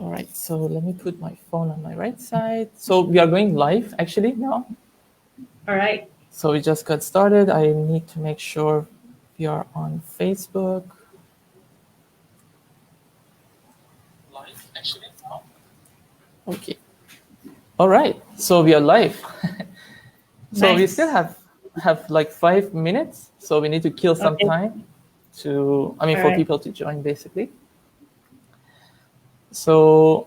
All right, so let me put my phone on my right side. So we are going live actually now. All right. So we just got started. I need to make sure we are on Facebook. Live actually now. Okay. All right, so we are live. So Nice. we still have like 5 minutes. So we need to kill some Okay. time for right. people to join basically. So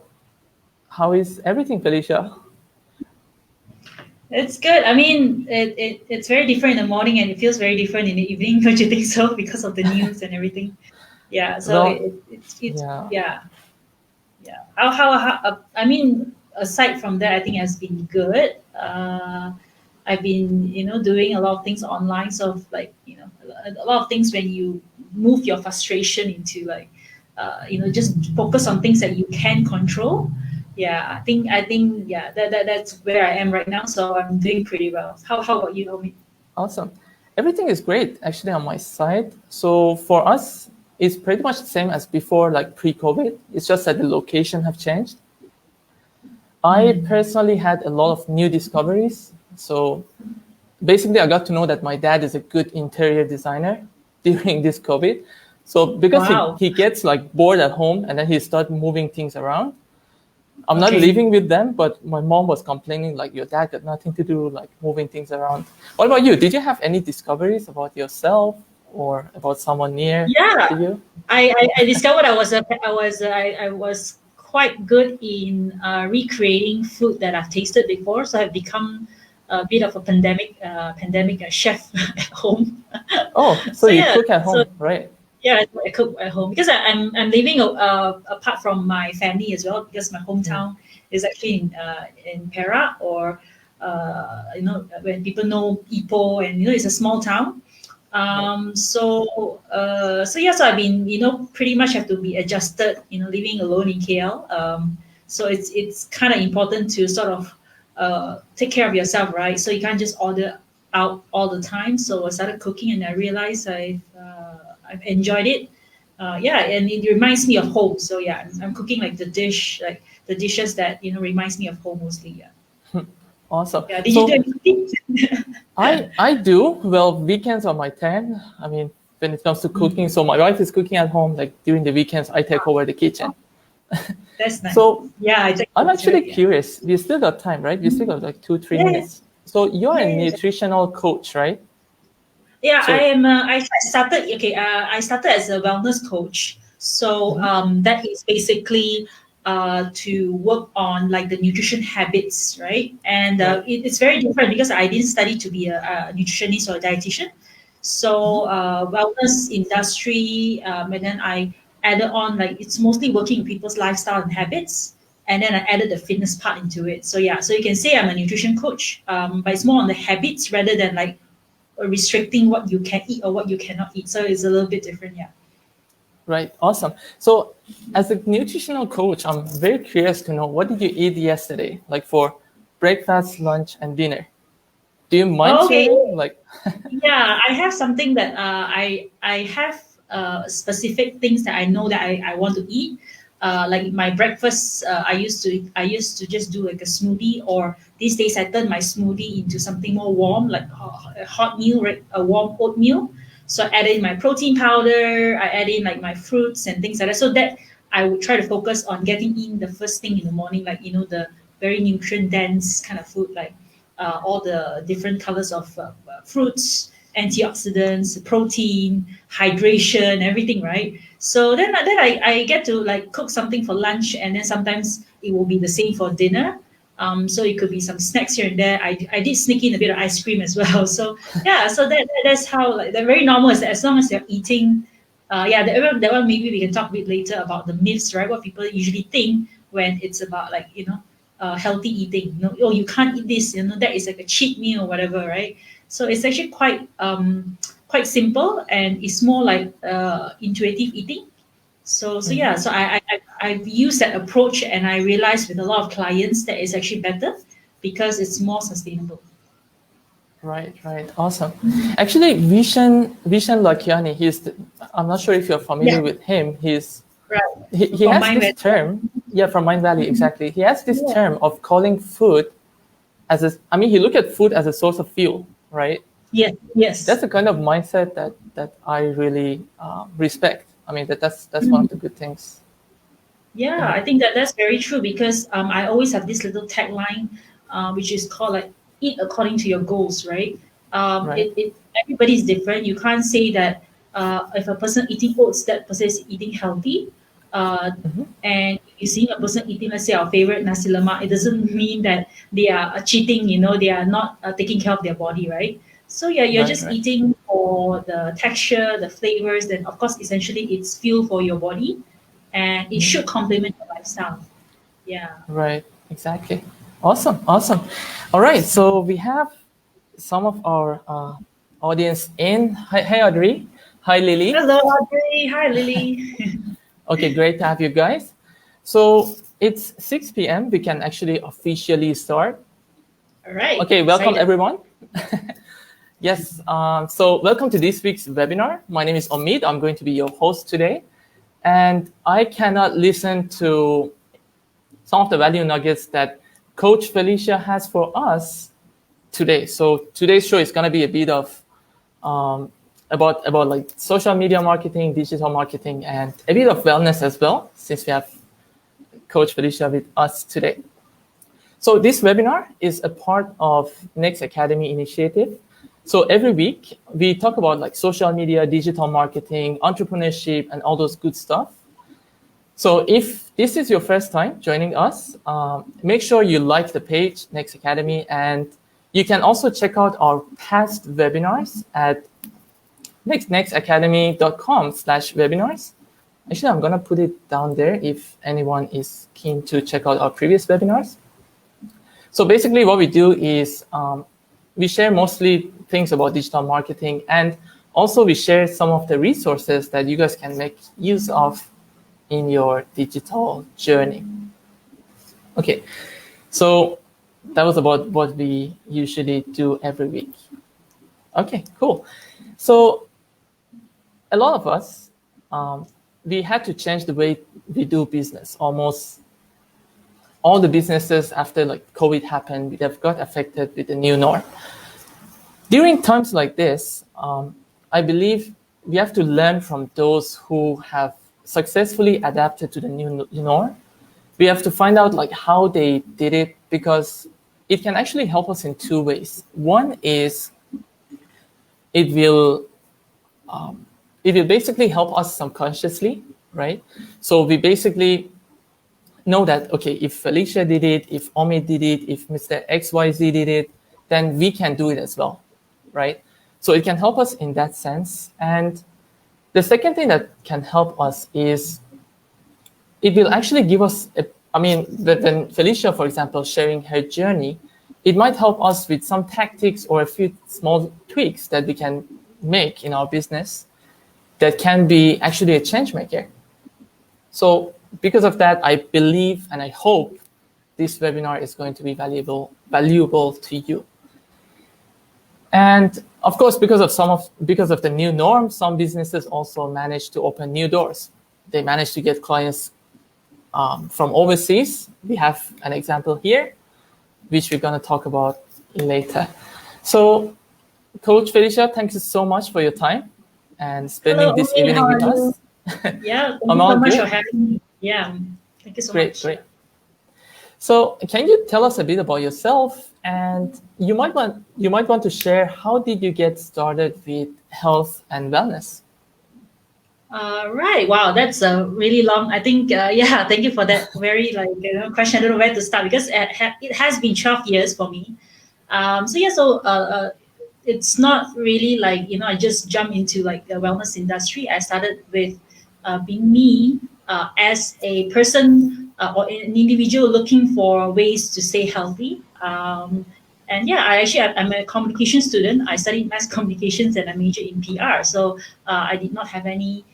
how is everything, Felicia? It's good. I mean, it's very different in the morning and it feels very different in the evening. Don't you think so? Because of the news and everything. Yeah. So Well, it's yeah. yeah. How I mean, aside from that, I think it has been good. I've been doing a lot of things online. So like a lot of things when you move your frustration into like just focus on things that you can control. Yeah, I think yeah that's where I am right now. So I'm doing pretty well. How about you, Homie? Awesome. Everything is great actually on my side. So for us, it's pretty much the same as before, like pre-COVID. It's just that the location have changed. I personally had a lot of new discoveries. So basically, I got to know that my dad is a good interior designer during this COVID. So because Wow. he gets like bored at home and then he started moving things around. I'm not Okay. living with them, but my mom was complaining like your dad got nothing to do, like moving things around. What about you? Did you have any discoveries about yourself or about someone near Yeah, to you? I discovered I was quite good in recreating food that I've tasted before. So I've become a bit of a pandemic chef at home. Oh, so So you yeah, cook at so home, right? yeah, I cook at home because I'm living apart from my family as well because my hometown is actually in Perak or when people know Ipoh and it's a small town. Right. So I've been pretty much have to be adjusted living alone in KL. So it's kind of important to sort of take care of yourself, right? So you can't just order out all the time. So I started cooking and I realized I've enjoyed it. Yeah, and it reminds me of home. So yeah, I'm cooking like the dishes that reminds me of home mostly. Yeah. Awesome. Yeah. Did you do So any cooking? I do. Well, weekends are my time. I mean, when it comes to cooking, so my wife is cooking at home. Like during the weekends, I take over the kitchen. That's nice. So Yeah, I think I'm that's actually right. Yeah. curious. We still got time, right? We still got like 2-3 Yeah. minutes. So you're a Yeah. nutritional coach, right? Yeah, I So am. I started. Okay, I started as a wellness coach. So that is basically to work on like the nutrition habits, right? And right. it's very different because I didn't study to be a nutritionist or a dietitian. So wellness industry, and then I added on like it's mostly working in people's lifestyle and habits. And then I added the fitness part into it. So yeah, so you can say I'm a nutrition coach, but it's more on the habits rather than like restricting what you can eat or what you cannot eat. So it's a little bit different, yeah. Right. Awesome. So as a nutritional coach, I'm very curious to know what did you eat yesterday, like for breakfast, lunch, and dinner? Do you mind Oh, okay. sharing? Like, Yeah, I have something that I have specific things that I know that I want to eat. Like my breakfast, I used to just do like a smoothie, or these days I turn my smoothie into something more warm, like a hot meal, right? A warm oatmeal. So I add in my protein powder, I add in like my fruits and things like that. So that I would try to focus on getting in the first thing in the morning, like the very nutrient dense kind of food, like all the different colors of fruits, antioxidants, protein, hydration, everything, right? So then I get to like cook something for lunch, and then sometimes it will be the same for dinner. So it could be some snacks here and there. I did sneak in a bit of ice cream as well. So yeah, so that's how like they're very normal. Is that as long as you're eating, yeah, that one maybe we can talk a bit later about the myths, right? What people usually think when it's about like healthy eating. Oh, you can't eat this. That is like a cheat meal or whatever, right? So it's actually quite simple, and it's more like intuitive eating. So yeah, so I've used that approach, and I realized with a lot of clients that it's actually better because it's more sustainable. right, right. Awesome. Actually, Vishen Lakiani, I'm not sure if you're Yeah, familiar with him. right. He For has my this method. term. Yeah, from Mind Valley, exactly. He has this Yeah. term of calling food as a, I mean, he look at food as a source of fuel, right? Yes. Yes. That's the kind of mindset that I really respect. I mean, that's one of the good things. Yeah, Yeah, I think that that's very true because I always have this little tagline, which is called like "eat according to your goals," right? right. Everybody is different. You can't say that if a person eating oats, that person is eating healthy. Uh, and you see a person eating, let's say, our favorite nasi lemak, it doesn't mean that they are cheating. You know, they are not taking care of their body, right? So yeah, you're Right, just right. eating for the texture, the flavors. Then of course, essentially, it's fuel for your body and it should complement your lifestyle. Yeah. Right, exactly. Awesome, awesome. All right, so we have some of our audience in. Hi, hey, Audrey. Hi, Lily. Hello, Audrey. Hi, Lily. Okay, great to have you guys. So it's 6 p.m. We can actually officially start. All right. Okay, welcome Excited. everyone. Yes, so welcome to this week's webinar. My name is Omid. I'm going to be your host today. And I cannot listen to some of the value nuggets that Coach Felicia has for us today. So today's show is going to be a bit of about like social media marketing, digital marketing, and a bit of wellness as well, since we have Coach Felicia with us today. So this webinar is a part of Next Academy initiative. So every week we talk about like social media, digital marketing, entrepreneurship, and all those good stuff. So if this is your first time joining us, make sure you like the page, Next Academy, and you can also check out our past webinars at nextacademy.com/webinars. Actually, I'm gonna put it down there if anyone is keen to check out our previous webinars. So basically what we do is we share mostly things about digital marketing, and also we share some of the resources that you guys can make use of in your digital journey. Okay, so that was about what we usually do every week. Okay, cool. So a lot of us, we had to change the way we do business. Almost all the businesses after like COVID happened, they've got affected with the new norm. During times like this, I believe we have to learn from those who have successfully adapted to the new norm. We have to find out like how they did it, because it can actually help us in two ways. One is it will basically help us subconsciously, right? So we basically know that, okay, if Felicia did it, if Omid did it, if Mr. XYZ did it, then we can do it as well, right? So it can help us in that sense. And the second thing that can help us is it will actually give us, when Felicia, for example, sharing her journey, it might help us with some tactics or a few small tweaks that we can make in our business that can be actually a change maker. So because of that, I believe and I hope this webinar is going to be valuable to you. And of course, because of the new norm, some businesses also manage to open new doors. They manage to get clients from overseas. We have an example here, which we're going to talk about later. So, Coach Felicia, thank you so much for your time and spending Hello, this Omi. How evening are with you? us. Yeah, thank I'm you so all much for good. having me. Yeah, thank you so Great, much. great. So, can you tell us a bit about yourself? And you might want to share, how did you get started with health and wellness? Right. Wow, that's a really long. I think. Yeah. Thank you for that very question. I don't know where to start because it has been 12 years for me. So yeah. It's not really like I just jumped into like the wellness industry. I started with being me as a person or an individual looking for ways to stay healthy. And yeah, I'm a communication student. I studied mass communications and I majored in PR. So I did not have any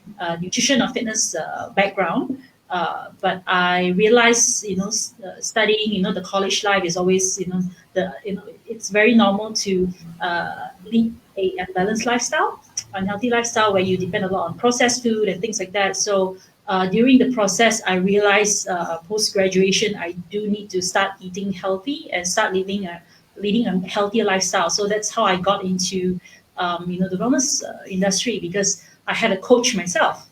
nutrition or fitness background. But I realized, studying, the college life is always, it's very normal to lead a unbalanced lifestyle, unhealthy lifestyle where you depend a lot on processed food and things like that. So during the process, I realized post graduation, I do need to start eating healthy and start leading a healthier lifestyle. So that's how I got into the wellness industry, because I had a coach myself.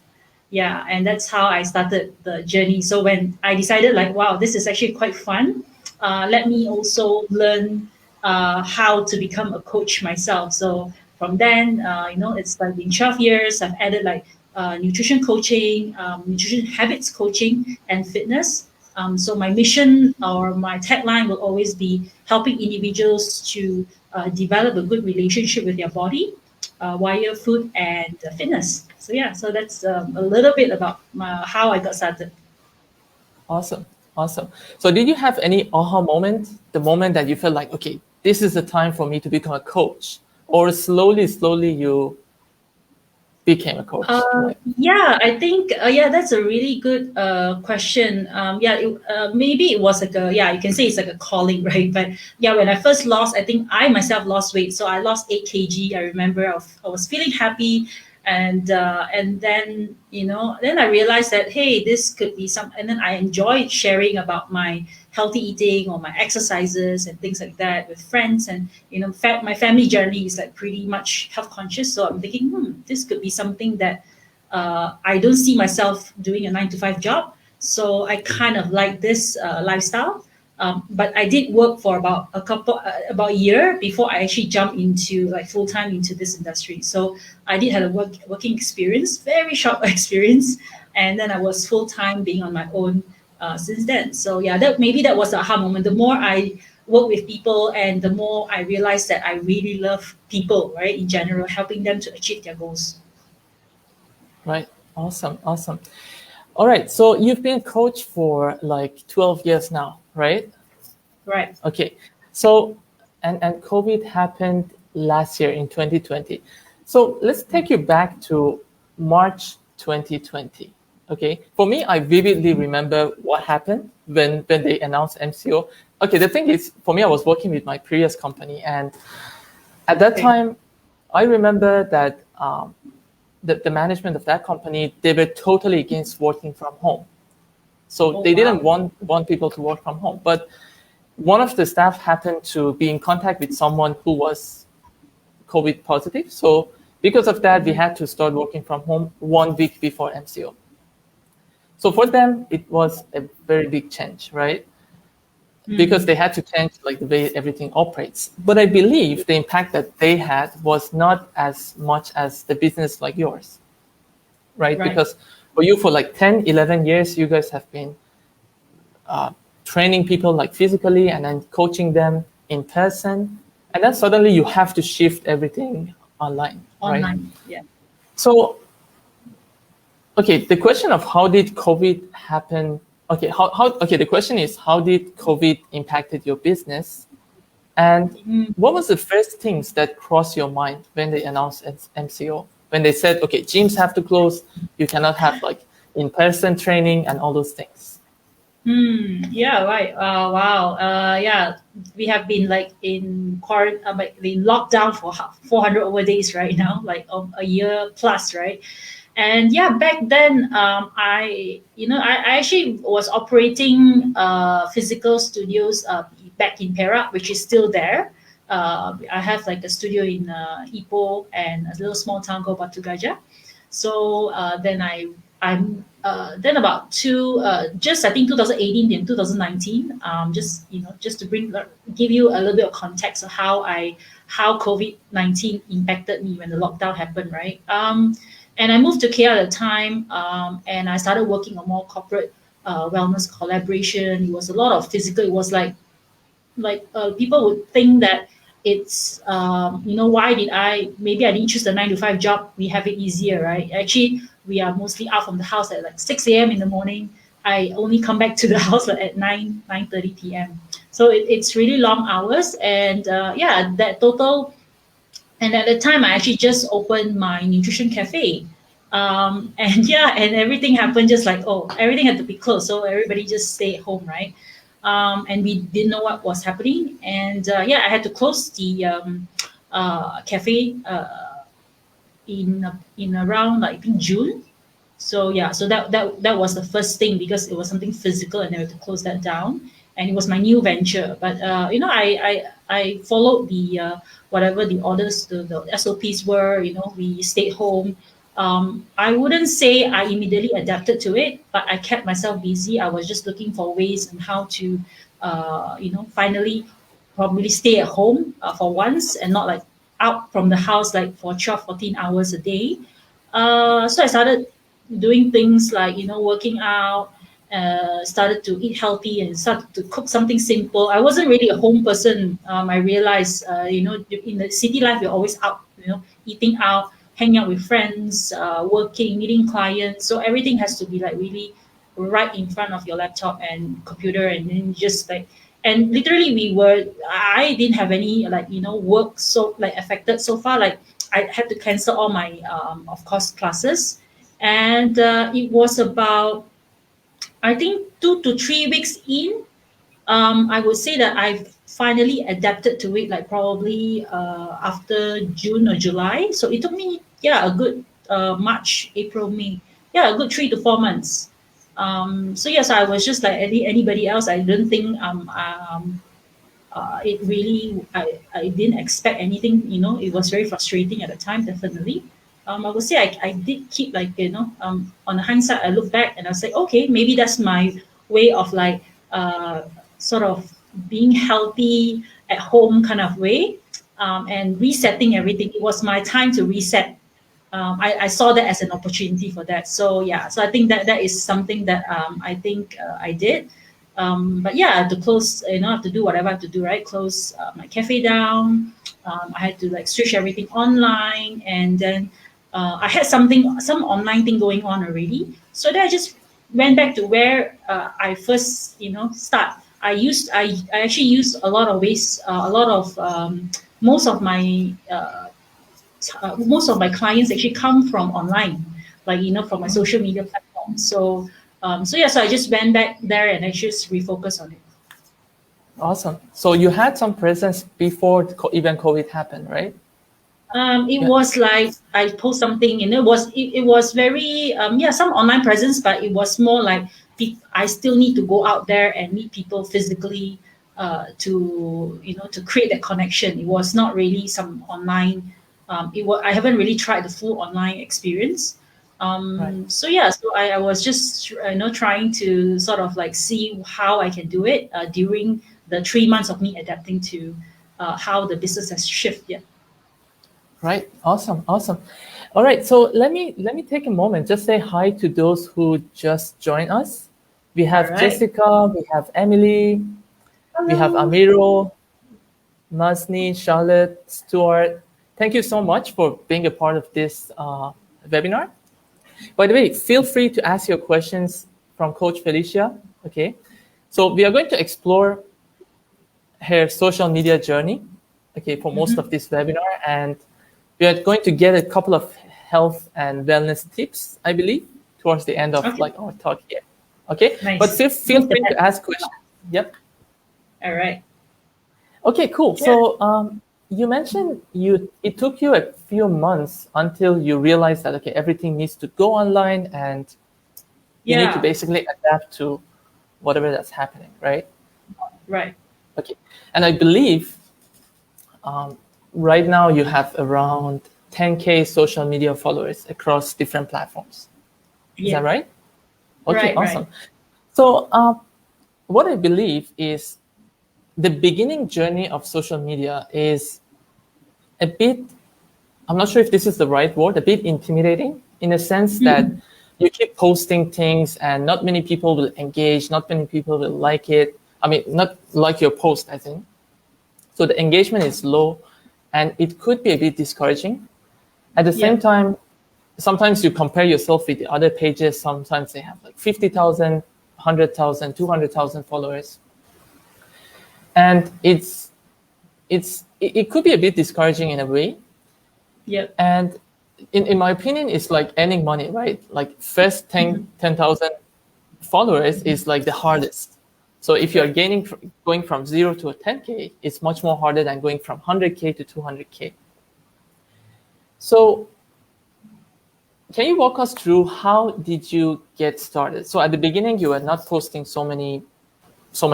Yeah, and that's how I started the journey. So when I decided, like, wow, this is actually quite fun, let me also learn how to become a coach myself. So from then, it's like been 12 years. I've added like nutrition coaching, nutrition habits coaching, and fitness. So my mission or my tagline will always be helping individuals to develop a good relationship with their body via food and fitness. So yeah, so that's a little bit about how I got started. Awesome. Awesome. So did you have any aha moment, the moment that you felt like, okay, this is the time for me to become a coach? Or slowly you became a coach? Like, Yeah, I think yeah, that's a really good question. Maybe it was like you can say it's like a calling, right? But yeah, when I first lost, I think I myself lost weight, so I lost 8 kg. I remember I was feeling happy, and then then I realized that hey, this could be some, and then I enjoyed sharing about my healthy eating or my exercises and things like that with friends. And my family generally is like pretty much health conscious, so I'm thinking, this could be something that I don't see myself doing a 9 to 5 job. So I kind of like this lifestyle. But I did work for about a year before I actually jumped into like full time into this industry. So I did have a working experience, very short experience, and then I was full time being on my own since then. So yeah, that was the aha moment. The more I work with people, and the more I realize that I really love people, right? In general, helping them to achieve their goals. right. Awesome. Awesome. All right. So you've been a coach for like 12 years now, right? Right. Okay. So, and COVID happened last year in 2020. So let's take you back to March 2020. Okay. For me, I vividly remember what happened when they announced MCO. Okay. The thing is, for me, I was working with my previous company, and at that Okay. time, I remember that the management of that company, they were totally against working from home. So Oh they didn't wow. want people to work from home. But one of the staff happened to be in contact with someone who was COVID positive. So because of that, we had to start working from home 1 week before MCO. So for them, it was a very big change, right? Because they had to change like the way everything operates. But I believe the impact that they had was not as much as the business like yours, right? Right. Because for you, for like 10, 11 years, you guys have been training people like physically and then coaching them in person. And then suddenly you have to shift everything online, right? Online. Yeah. So, okay, the question of how did COVID happen? Okay, okay, the question is how did COVID impacted your business? And what was the first things that crossed your mind when they announced MCO? When they said, okay, gyms have to close, you cannot have like in-person training and all those things. Yeah, right. Wow. Yeah, we have been like in like in lockdown for 400 over days right now, like a year plus, right? And yeah, back then, I actually was operating physical studios back in Perak, which is still there. I have like a studio in Ipoh and a little small town called Batu Gajah. So I'm then about just I think 2018 and 2019. Just to give you a little bit of context of how COVID-19 impacted me when the lockdown happened, right? And I moved to KL at the time, and I started working on more corporate wellness collaboration. It was a lot of physical. It was like people would think that it's why did I maybe I didn't choose the 9 to 5 job. We have it easier, right? Actually, we are mostly out from the house at like 6 a.m. in the morning. I only come back to the house like at 9:30 p.m. So it's really long hours. And that total. And at the time, I actually just opened my nutrition cafe. And yeah, and everything happened just like, oh, everything had to be closed. So everybody just stay at home, right? And we didn't know what was happening. And I had to close the cafe in around like I think June. So yeah, so that was the first thing, because it was something physical and I had to close that down, and it was my new venture. But I followed the whatever the orders, the SOPs were. We stayed home. I wouldn't say I immediately adapted to it, but I kept myself busy. I was just looking for ways and how to finally probably stay at home for once, and not like out from the house like for 12, 14 hours a day. So I started doing things like working out, started to eat healthy and started to cook something simple. I wasn't really a home person. I realized in the city life you're always out, eating out, hanging out with friends, working, meeting clients. So everything has to be like really right in front of your laptop and computer, and then just like, and literally I didn't have any like work so like affected so far. Like I had to cancel all my of course classes, and it was about, I think, 2 to 3 weeks in. I would say that I finally adapted to it, like probably after June or July. So it took me, yeah, a good March, April, May, yeah, a good 3 to 4 months. So yes, I was just like anybody else. I don't think it really, I didn't expect anything. It was very frustrating at the time, definitely. I would say I did keep like on hindsight, I look back and I say, okay, maybe that's my way of like sort of being healthy at home kind of way, and resetting everything. It was my time to reset. I saw that as an opportunity for that. So yeah, so I think that is something that I think I did. But yeah, I had to close, I have to do whatever I have to do, right? Close my cafe down. I had to like switch everything online, and then I had some online thing going on already. So then I just went back to where I first, start. I actually used a lot of ways, a lot of most of my most of my clients actually come from online, like from my social media platform. So yeah, so I just went back there and I just refocused on it. Awesome. So you had some presence before even COVID happened, right? It Yeah. was like I post something, and it was very some online presence, but it was more like I still need to go out there and meet people physically to create that connection. It was not really some online. I haven't really tried the full online experience. Right. So yeah, so I was just trying to sort of like see how I can do it during the 3 months of me adapting to how the business has shifted. Yeah. Right. Awesome. Awesome. All right. So let me take a moment. Just say hi to those who just joined us. We All have right. Jessica, we have Emily, we have Hello. Amiro, Nazni, Charlotte, Stuart. Thank you so much for being a part of this webinar. By the way, feel free to ask your questions from Coach Felicia. Okay. So we are going to explore her social media journey, okay, for most of this webinar, and we are going to get a couple of health and wellness tips, I believe, towards the end of Okay. like our talk here. Okay, but Nice. feel free to ask questions. Yep. All right. Okay, cool. Yeah. So you mentioned it took you a few months until you realized that okay, everything needs to go online and you need to Yeah. basically adapt to whatever that's happening, right? Right. Okay, and I believe right now you have around 10K social media followers across different platforms. Is that Yeah. right? Okay, Right. Right. awesome. So what I believe is the beginning journey of social media is a bit, I'm not sure if this is the right word, a bit intimidating in a sense that Mm. you keep posting things and not many people will engage, not many people will like it. I mean, not like your post, I think. So the engagement is low and it could be a bit discouraging. At the same Yeah. time, sometimes you compare yourself with the other pages. Sometimes they have like 50,000, 100,000, 200,000 followers. And it could be a bit discouraging in a way. Yep. And in my opinion, it's like earning money, right? Like first 10,000 followers is like the hardest. So if you're Right. going from 0 to a 10K, it's much more harder than going from 100K to 200K. So Can you walk us through how did you get started? So at the beginning, you were not posting so many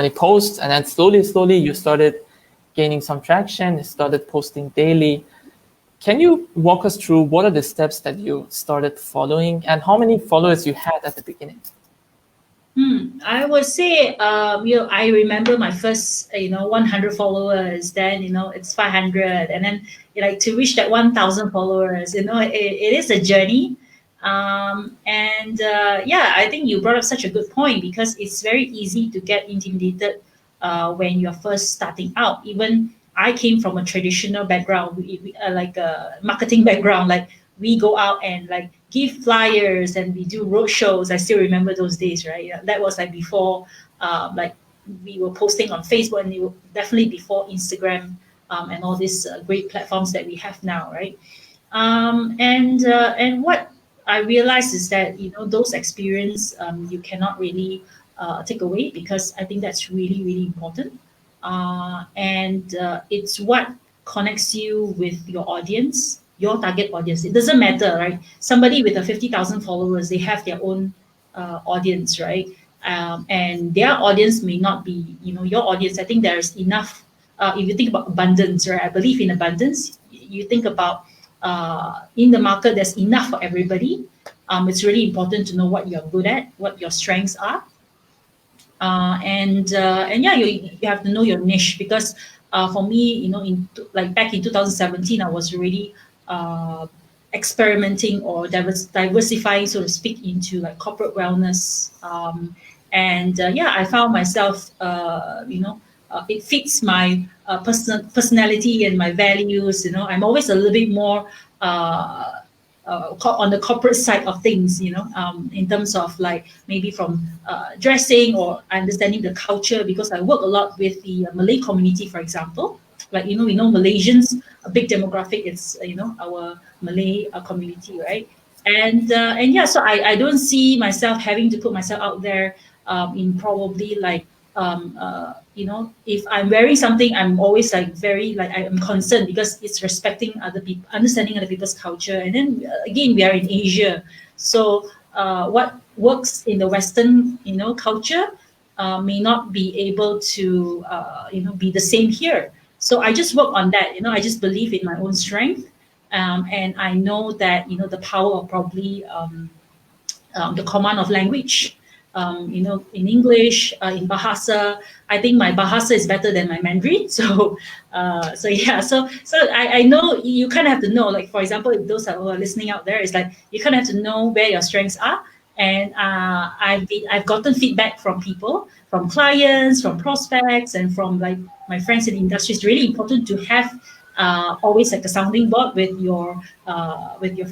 posts, and then slowly you started gaining some traction, started posting daily. Can you walk us through what are the steps that you started following and how many followers you had at the beginning? I would say, I remember my first, 100 followers. Then, it's 500, and then like to reach that 1,000 followers. It is a journey. And yeah, I think you brought up such a good point because it's very easy to get intimidated when you're first starting out. Even I came from a traditional background, like a marketing background. Like we go out and like give flyers and we do road shows. I still remember those days, right? Yeah, that was like before, like we were posting on Facebook, and it was definitely before Instagram and all these great platforms that we have now, right? And what I realized is that those experience you cannot really take away, because I think that's really really important, and it's what connects you with your audience, your target audience. It doesn't matter, right? Somebody with a 50,000 followers, they have their own audience, right? And their audience may not be your audience. I think there's enough. If you think about abundance, right? I believe in abundance. You think about in the market, there's enough for everybody. It's really important to know what you're good at, what your strengths are, and yeah, you have to know your niche, because for me, like back in 2017, I was really experimenting or diversifying, so to speak, into like corporate wellness, and yeah, I found myself, it fits my personality and my values. I'm always a little bit more on the corporate side of things, in terms of like maybe from dressing or understanding the culture, because I work a lot with the Malay community, for example. Like, we know Malaysians, a big demographic is, our Malay community, right? And yeah, so I don't see myself having to put myself out there in probably like if I'm wearing something, I'm always like very like I am concerned, because it's respecting other people, understanding other people's culture. And then again, we are in Asia, so what works in the Western culture may not be able to be the same here. So I just work on that. I just believe in my own strength, and I know that the power of probably the command of language. In English, in Bahasa, I think my Bahasa is better than my Mandarin. So yeah, so I know you kind of have to know. Like for example, if those who are listening out there, it's like you kind of have to know where your strengths are. And I've gotten feedback from people, from clients, from prospects, and from like my friends in the industry. It's really important to have always like a sounding board with your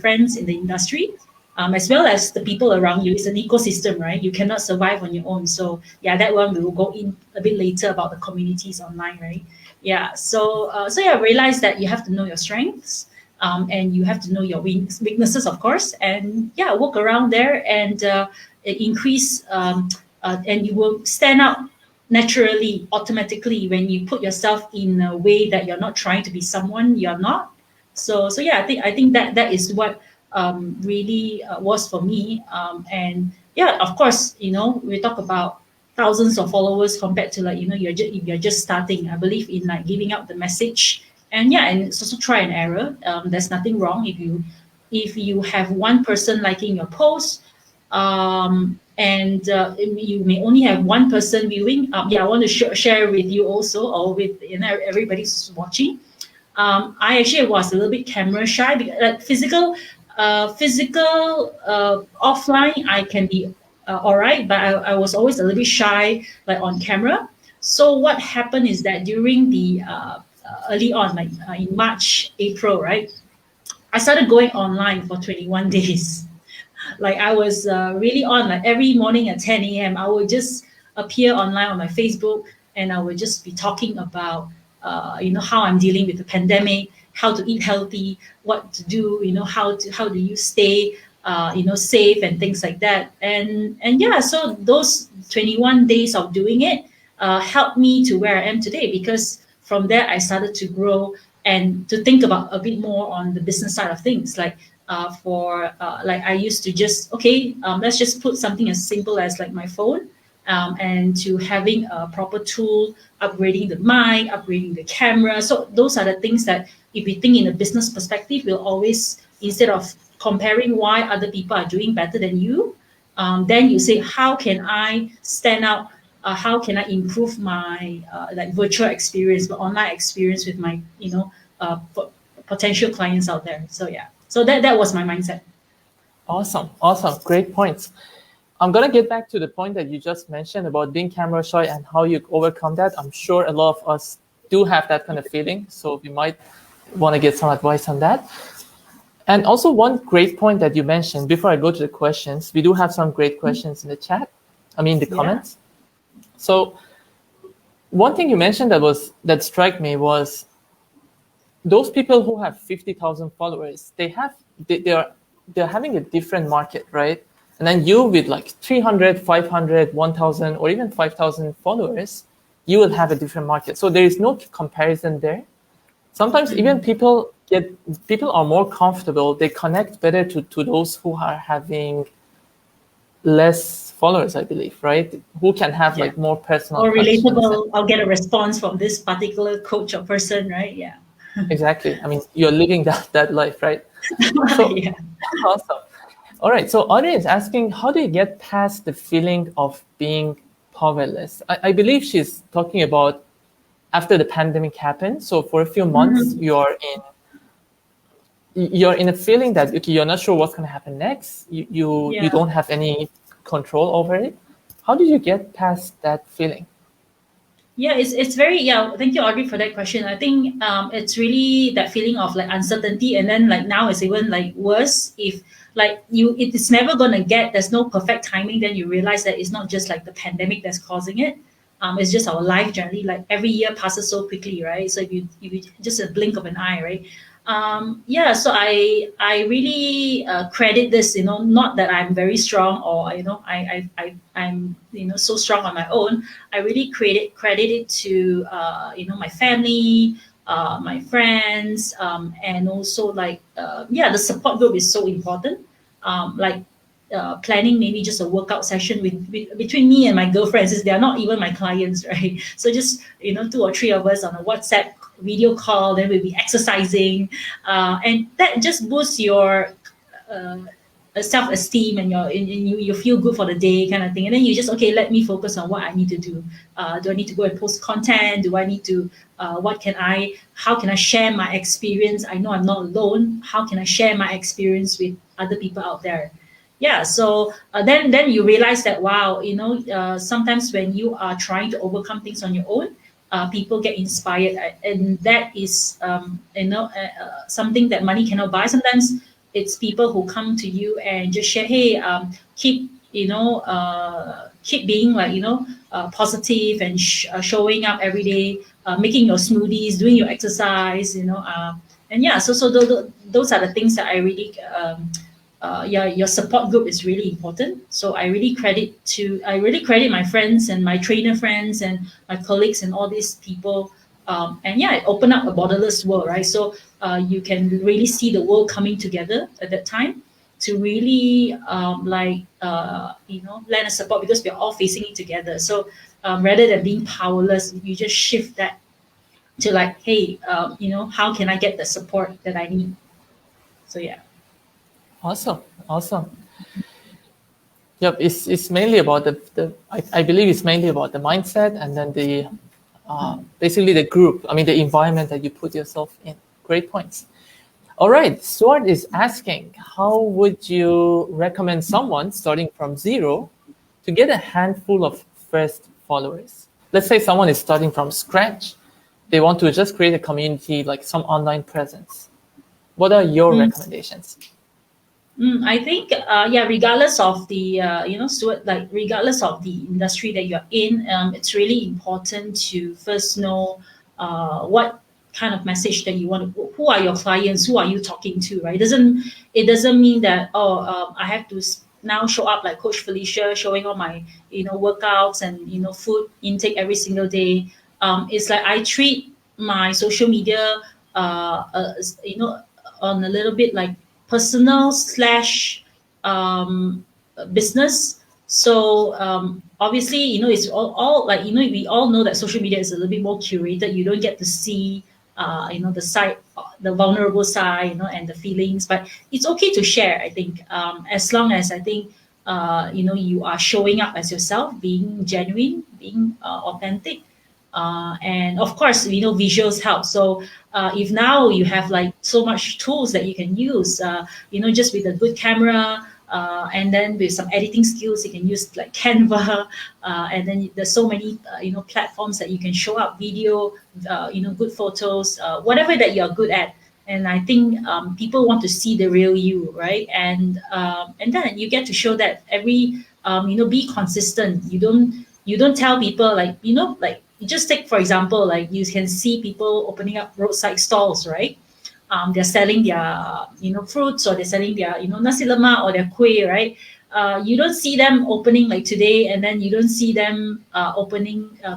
friends in the industry, as well as the people around you. It's an ecosystem, right? You cannot survive on your own. So yeah, that one we will go in a bit later about the communities online, right? Yeah. So yeah, realize that you have to know your strengths, and you have to know your weaknesses, of course, and yeah, work around there, and increase, and you will stand out naturally, automatically, when you put yourself in a way that you're not trying to be someone you're not. So yeah, I think that is what really was for me. And yeah, of course, we talk about thousands of followers compared to like you're just starting. I believe in like giving out the message, and yeah, and it's also try and error. There's nothing wrong if you have one person liking your post, and you may only have one person viewing. Yeah, I want to share with you also, or with everybody who's watching. I actually was a little bit camera shy, because like physical offline I can be all right, but I was always a little bit shy like on camera. So what happened is that during the early on, like in March, April, right, I started going online for 21 days. Like I was really on, like every morning at 10 a.m. I would just appear online on my Facebook, and I would just be talking about how I'm dealing with the pandemic, how to eat healthy, what to do, how do you stay safe, and things like that. And yeah, so those 21 days of doing it helped me to where I am today, because from there I started to grow and to think about a bit more on the business side of things. Like for like I used to just okay, let's just put something as simple as like my phone, and to having a proper tool, upgrading the mic, upgrading the camera. So those are the things that if we think in a business perspective, we'll always, instead of comparing why other people are doing better than you, then you say, how can I stand out? How can I improve my like virtual experience, the online experience with my potential clients out there? So yeah, so that was my mindset. Awesome. Awesome. Great points. I'm going to get back to the point that you just mentioned about being camera shy and how you overcome that. I'm sure a lot of us do have that kind of feeling. So we might want to get some advice on that. And also one great point that you mentioned before I go to the questions, we do have some great questions in the chat. I mean, the comments. So one thing you mentioned that struck me was those people who have 50,000 followers, they're having a different market, right? And then you with like 300, 500, 1,000, or even 5,000 followers, you will have a different market. So there is no comparison there. Sometimes even people are more comfortable. They connect better to those who are having less followers, I believe, right? Who can have like more personal or touch. relatable. I'll get a response from this particular coach or person, right? Yeah. Exactly. I mean, you're living that life, right? So Yeah. awesome. All right. So Audrey is asking, how do you get past the feeling of being powerless? I believe she's talking about after the pandemic happened. So for a few months, you're in a feeling that okay, you're not sure what's going to happen next. You don't have any control over it. How did you get past that feeling? Yeah, it's very, yeah. Thank you, Audrey, for that question. I think it's really that feeling of like uncertainty, and then like now it's even like worse. If like it's never gonna get. There's no perfect timing. Then you realize that it's not just like the pandemic that's causing it. It's just our life journey. Like every year passes so quickly, right? So if you just a blink of an eye, right? Yeah, so I really credit this, not that I'm very strong, or I'm so strong on my own. I really credit it to my family, my friends, and also like the support group is so important. Like planning maybe just a workout session between me and my girlfriends, since they are not even my clients, right? So just two or three of us on a WhatsApp video call, then we'll be exercising, and that just boosts your uh, self-esteem, and you feel good for the day kind of thing. And then you just, okay, let me focus on what I need to do. Do I need to go and post content? Do I need to how can I share my experience? I know I'm not alone. How can I share my experience with other people out there? Yeah, so then you realize that, wow, sometimes when you are trying to overcome things on your own, people get inspired, and that is something that money cannot buy. Sometimes it's people who come to you and just share, hey, keep being like positive, and showing up every day, making your smoothies, doing your exercise, and yeah, so those are the things that I really your support group is really important. So I really credit my friends and my trainer friends and my colleagues and all these people. And yeah, it opened up a borderless world, right? So you can really see the world coming together at that time to really lend a support, because we're all facing it together. So rather than being powerless, you just shift that to like, hey, how can I get the support that I need? So yeah. Awesome. Yep, it's mainly about I believe it's mainly about the mindset, and then the basically the group. I mean, the environment that you put yourself in. Great points. All right, Stuart is asking, how would you recommend someone starting from zero to get a handful of first followers? Let's say someone is starting from scratch. They want to just create a community, like some online presence. What are your recommendations? I think, regardless of the, Stuart, like regardless of the industry that you're in, it's really important to first know what kind of message that you want to. Who are your clients? Who are you talking to? Right? It doesn't mean that, I have to now show up like Coach Felicia, showing all my workouts and food intake every single day. It's like I treat my social media, on a little bit like personal slash business. So obviously, it's all like, we all know that social media is a little bit more curated. You don't get to see, the side, the vulnerable side, and the feelings. But it's okay to share, I think, as long as I think, you are showing up as yourself, being genuine, being authentic. And of course, visuals help. So if now you have like so much tools that you can use, just with a good camera, and then with some editing skills, you can use like Canva, and then there's so many platforms that you can show up video, good photos, whatever that you're good at. And I think people want to see the real you, right? And then you get to show that every be consistent. You don't tell people like, like, you just take for example, like you can see people opening up roadside stalls, right? They're selling their fruits, or they're selling their nasi lemak or their kueh, right? You don't see them opening like today, and then you don't see them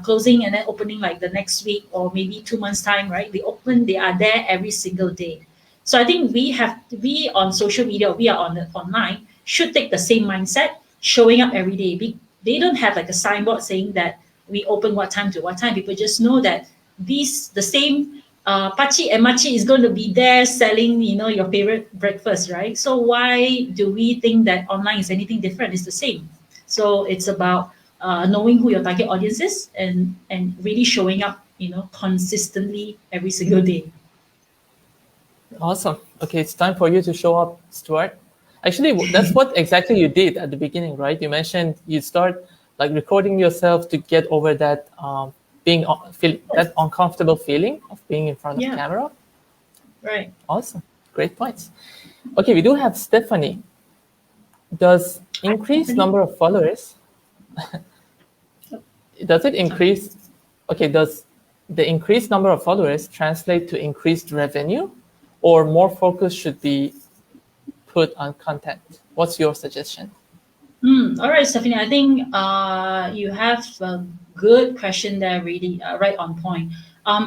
closing and then opening like the next week or maybe 2 months time, right? They are there every single day. So I think we on social media, we are online, should take the same mindset, showing up every day. They don't have like a signboard saying that we open what time to what time. People just know that the same Pachi and Machi is going to be there selling, your favorite breakfast, right? So why do we think that online is anything different? It's the same. So it's about knowing who your target audience is, and really showing up, consistently every single day. Awesome. Okay, it's time for you to show up, Stuart. Actually, that's what exactly you did at the beginning, right? You mentioned you start like recording yourself to get over that that uncomfortable feeling of being in front of Yeah. camera. Right. Awesome. Great points. Okay, we do have Stephanie. Does increased Stephanie. number of followers, does it increase, okay, does the increased number of followers translate to increased revenue, or more focus should be put on content? What's your suggestion? All right, Stephanie. I think you have a good question there, really right on point.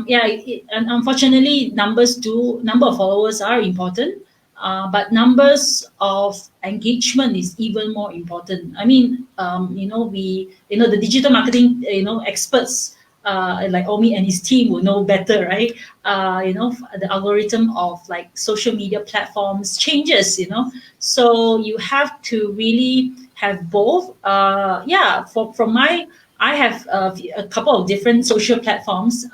Yeah, and unfortunately, number of followers are important, but numbers of engagement is even more important. I mean, the digital marketing, experts like Omi and his team will know better, right? The algorithm of like social media platforms changes, so you have to really have both. Yeah, from my, I have a couple of different social platforms,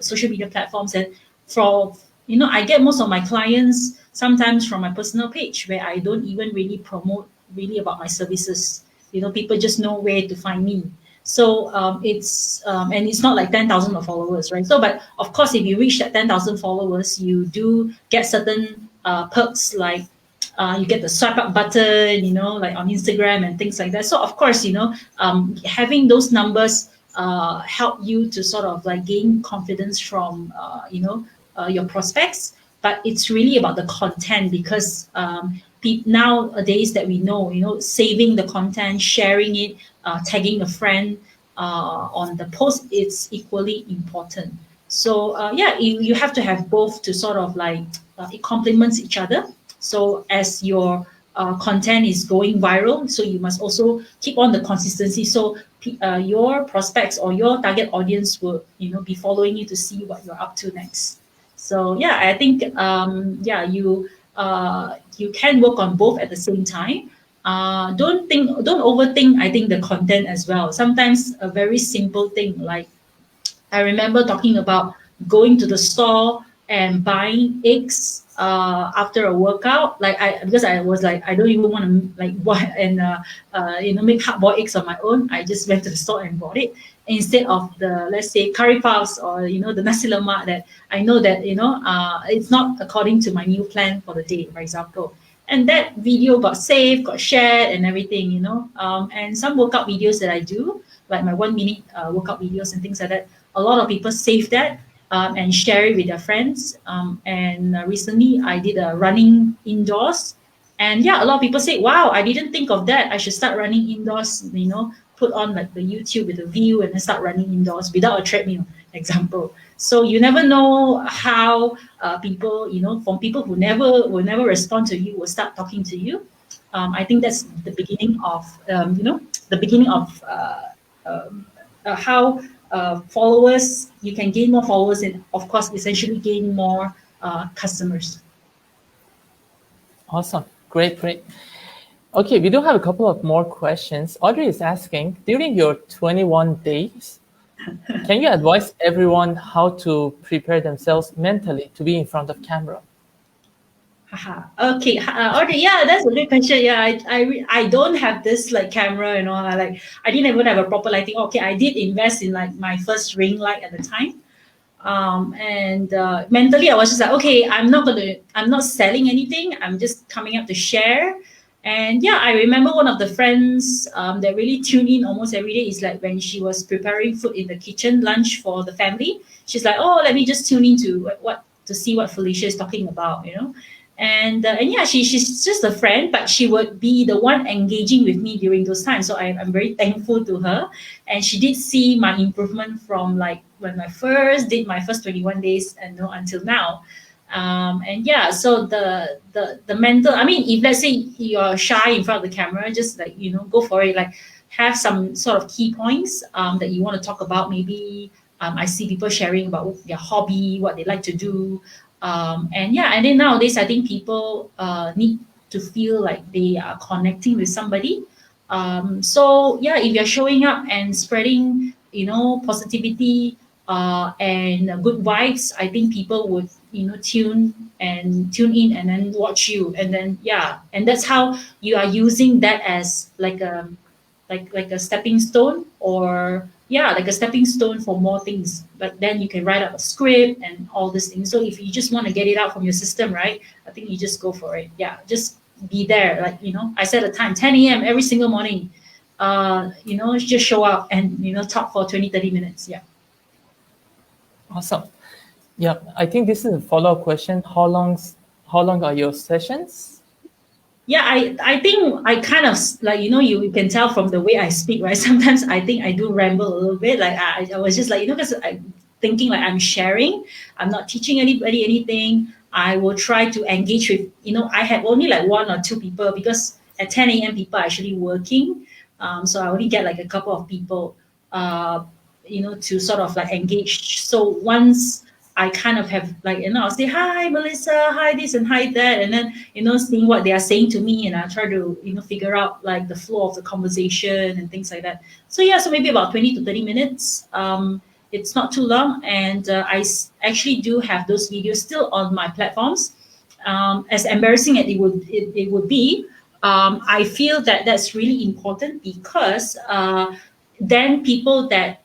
social media platforms, and from, I get most of my clients sometimes from my personal page, where I don't even really promote really about my services. People just know where to find me. So and it's not like 10,000 of followers, right? So, but of course, if you reach that 10,000 followers, you do get certain perks, like you get the swipe up button, like on Instagram and things like that. So of course, having those numbers help you to sort of like gain confidence from, your prospects. But it's really about the content, because nowadays that we know, saving the content, sharing it, tagging a friend on the post, it's equally important. So yeah, you have to have both to sort of like it complements each other. So as your content is going viral, so you must also keep on the consistency. So your prospects or your target audience will, be following you to see what you're up to next. So yeah, I think yeah, you can work on both at the same time. Don't overthink, I think, the content as well. Sometimes a very simple thing, like I remember talking about going to the store and buying eggs after a workout. Like because I was like, I don't even want to like buy and make hard boiled eggs on my own. I just went to the store and bought it instead of the, let's say, curry puffs, or the nasi lemak that I know that it's not according to my meal plan for the day, for example. And that video got saved, got shared, and everything, and some workout videos that I do, like my 1 minute workout videos and things like that. A lot of people save that and share it with their friends. And recently, I did a running indoors, and yeah, a lot of people say, "Wow, I didn't think of that. I should start running indoors." Put on like the YouTube with a view and then start running indoors without a treadmill. example. So you never know how people, from people who will never respond to you, will start talking to you. I think that's the beginning of, the beginning of how followers, you can gain more followers and of course essentially gain more customers. Awesome. Great, great. Okay, we do have a couple of more questions. Audrey is asking, during your 21 days, can you advise everyone how to prepare themselves mentally to be in front of camera? Okay, Audrey, yeah, that's a good question. Yeah, I don't have this like camera and all. I didn't even have a proper lighting. Okay, I did invest in like my first ring light at the time. And mentally I was just like, okay, I'm not selling anything, I'm just coming up to share. And yeah, I remember one of the friends that really tuned in almost every day is like when she was preparing food in the kitchen, lunch for the family. She's like, oh, let me just tune in to what to see what Felicia is talking about, and yeah, she's just a friend, but she would be the one engaging with me during those times. So I'm very thankful to her, and she did see my improvement from like when I first did my first 21 days and until now. And yeah, so the mental. I mean, if let's say you're shy in front of the camera, just like go for it. Like have some sort of key points that you want to talk about. Maybe I see people sharing about their hobby, what they like to do. And yeah, and then nowadays I think people need to feel like they are connecting with somebody. So yeah, if you're showing up and spreading, positivity and good vibes, I think people would tune in and then watch you, and then yeah, and that's how you are using that as like a stepping stone, or yeah, like a stepping stone for more things. But then you can write up a script and all these things. So if you just want to get it out from your system, right, I think you just go for it. Yeah, just be there. Like I set a time, 10 a.m. every single morning. Just show up and talk for 20-30 minutes. Yeah. Awesome. Yeah, I think this is a follow-up question. How long are your sessions? Yeah, I think I kind of like you can tell from the way I speak, right? Sometimes I think I do ramble a little bit. Like I was just like because I'm thinking like I'm sharing, I'm not teaching anybody anything. I will try to engage with I have only like one or two people because at 10 a.m. people are actually working, so I only get like a couple of people, to sort of like engage. So once I kind of have like, I'll say, hi, Melissa, hi, this and hi, that. And then, seeing what they are saying to me. And I try to, figure out like the flow of the conversation and things like that. So yeah, so maybe about 20 to 30 minutes. It's not too long. And actually do have those videos still on my platforms. As embarrassing as it would be, I feel that that's really important because then people that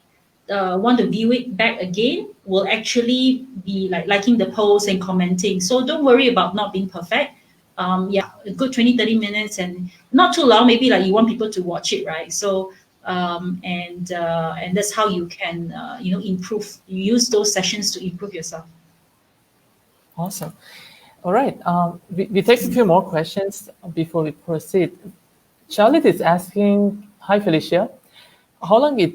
want to view it back again will actually be like liking the post and commenting. So don't worry about not being perfect. Yeah, a good 20-30 minutes and not too long. Maybe like you want people to watch it, right? So and that's how you can improve. You use those sessions to improve yourself. Awesome. All right. We take a few more questions before we proceed. Charlotte is asking, hi, Felicia. How long it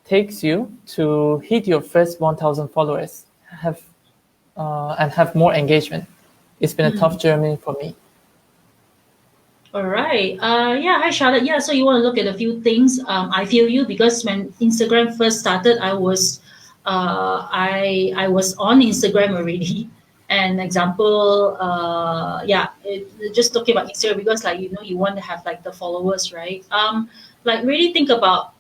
takes you to hit your first 1,000 followers and have more engagement? It's been a tough journey for me. All right. Yeah. Hi, Charlotte. Yeah. So you want to look at a few things. I feel you because when Instagram first started, I was on Instagram already. An example, just talking about Instagram because like you want to have like the followers, right? Like really think about.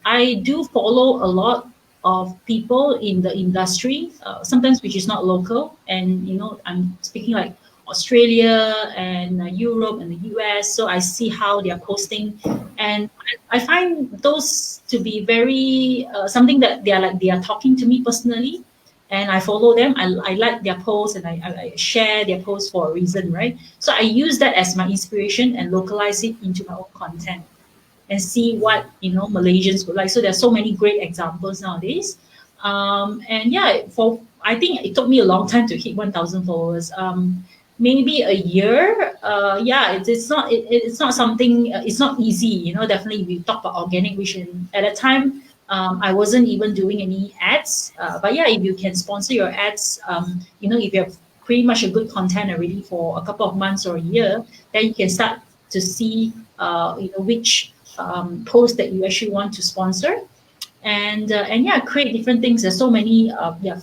I do follow a lot of people in the industry, sometimes which is not local, and I'm speaking like Australia and Europe and the US. So I see how they are posting, and I find those to be very something that they are talking to me personally, and I follow them. I like their posts and I share their posts for a reason, right? So I use that as my inspiration and localize it into my own content and see what Malaysians would like. So there's so many great examples nowadays. And yeah, I think it took me a long time to hit 1,000 followers. Maybe a year. Yeah, it's not something. It's not easy. Definitely we talk about organic, which at a time I wasn't even doing any ads. But yeah, if you can sponsor your ads, if you have pretty much a good content already for a couple of months or a year, then you can start to see, which post that you actually want to sponsor, and yeah, create different things. There's so many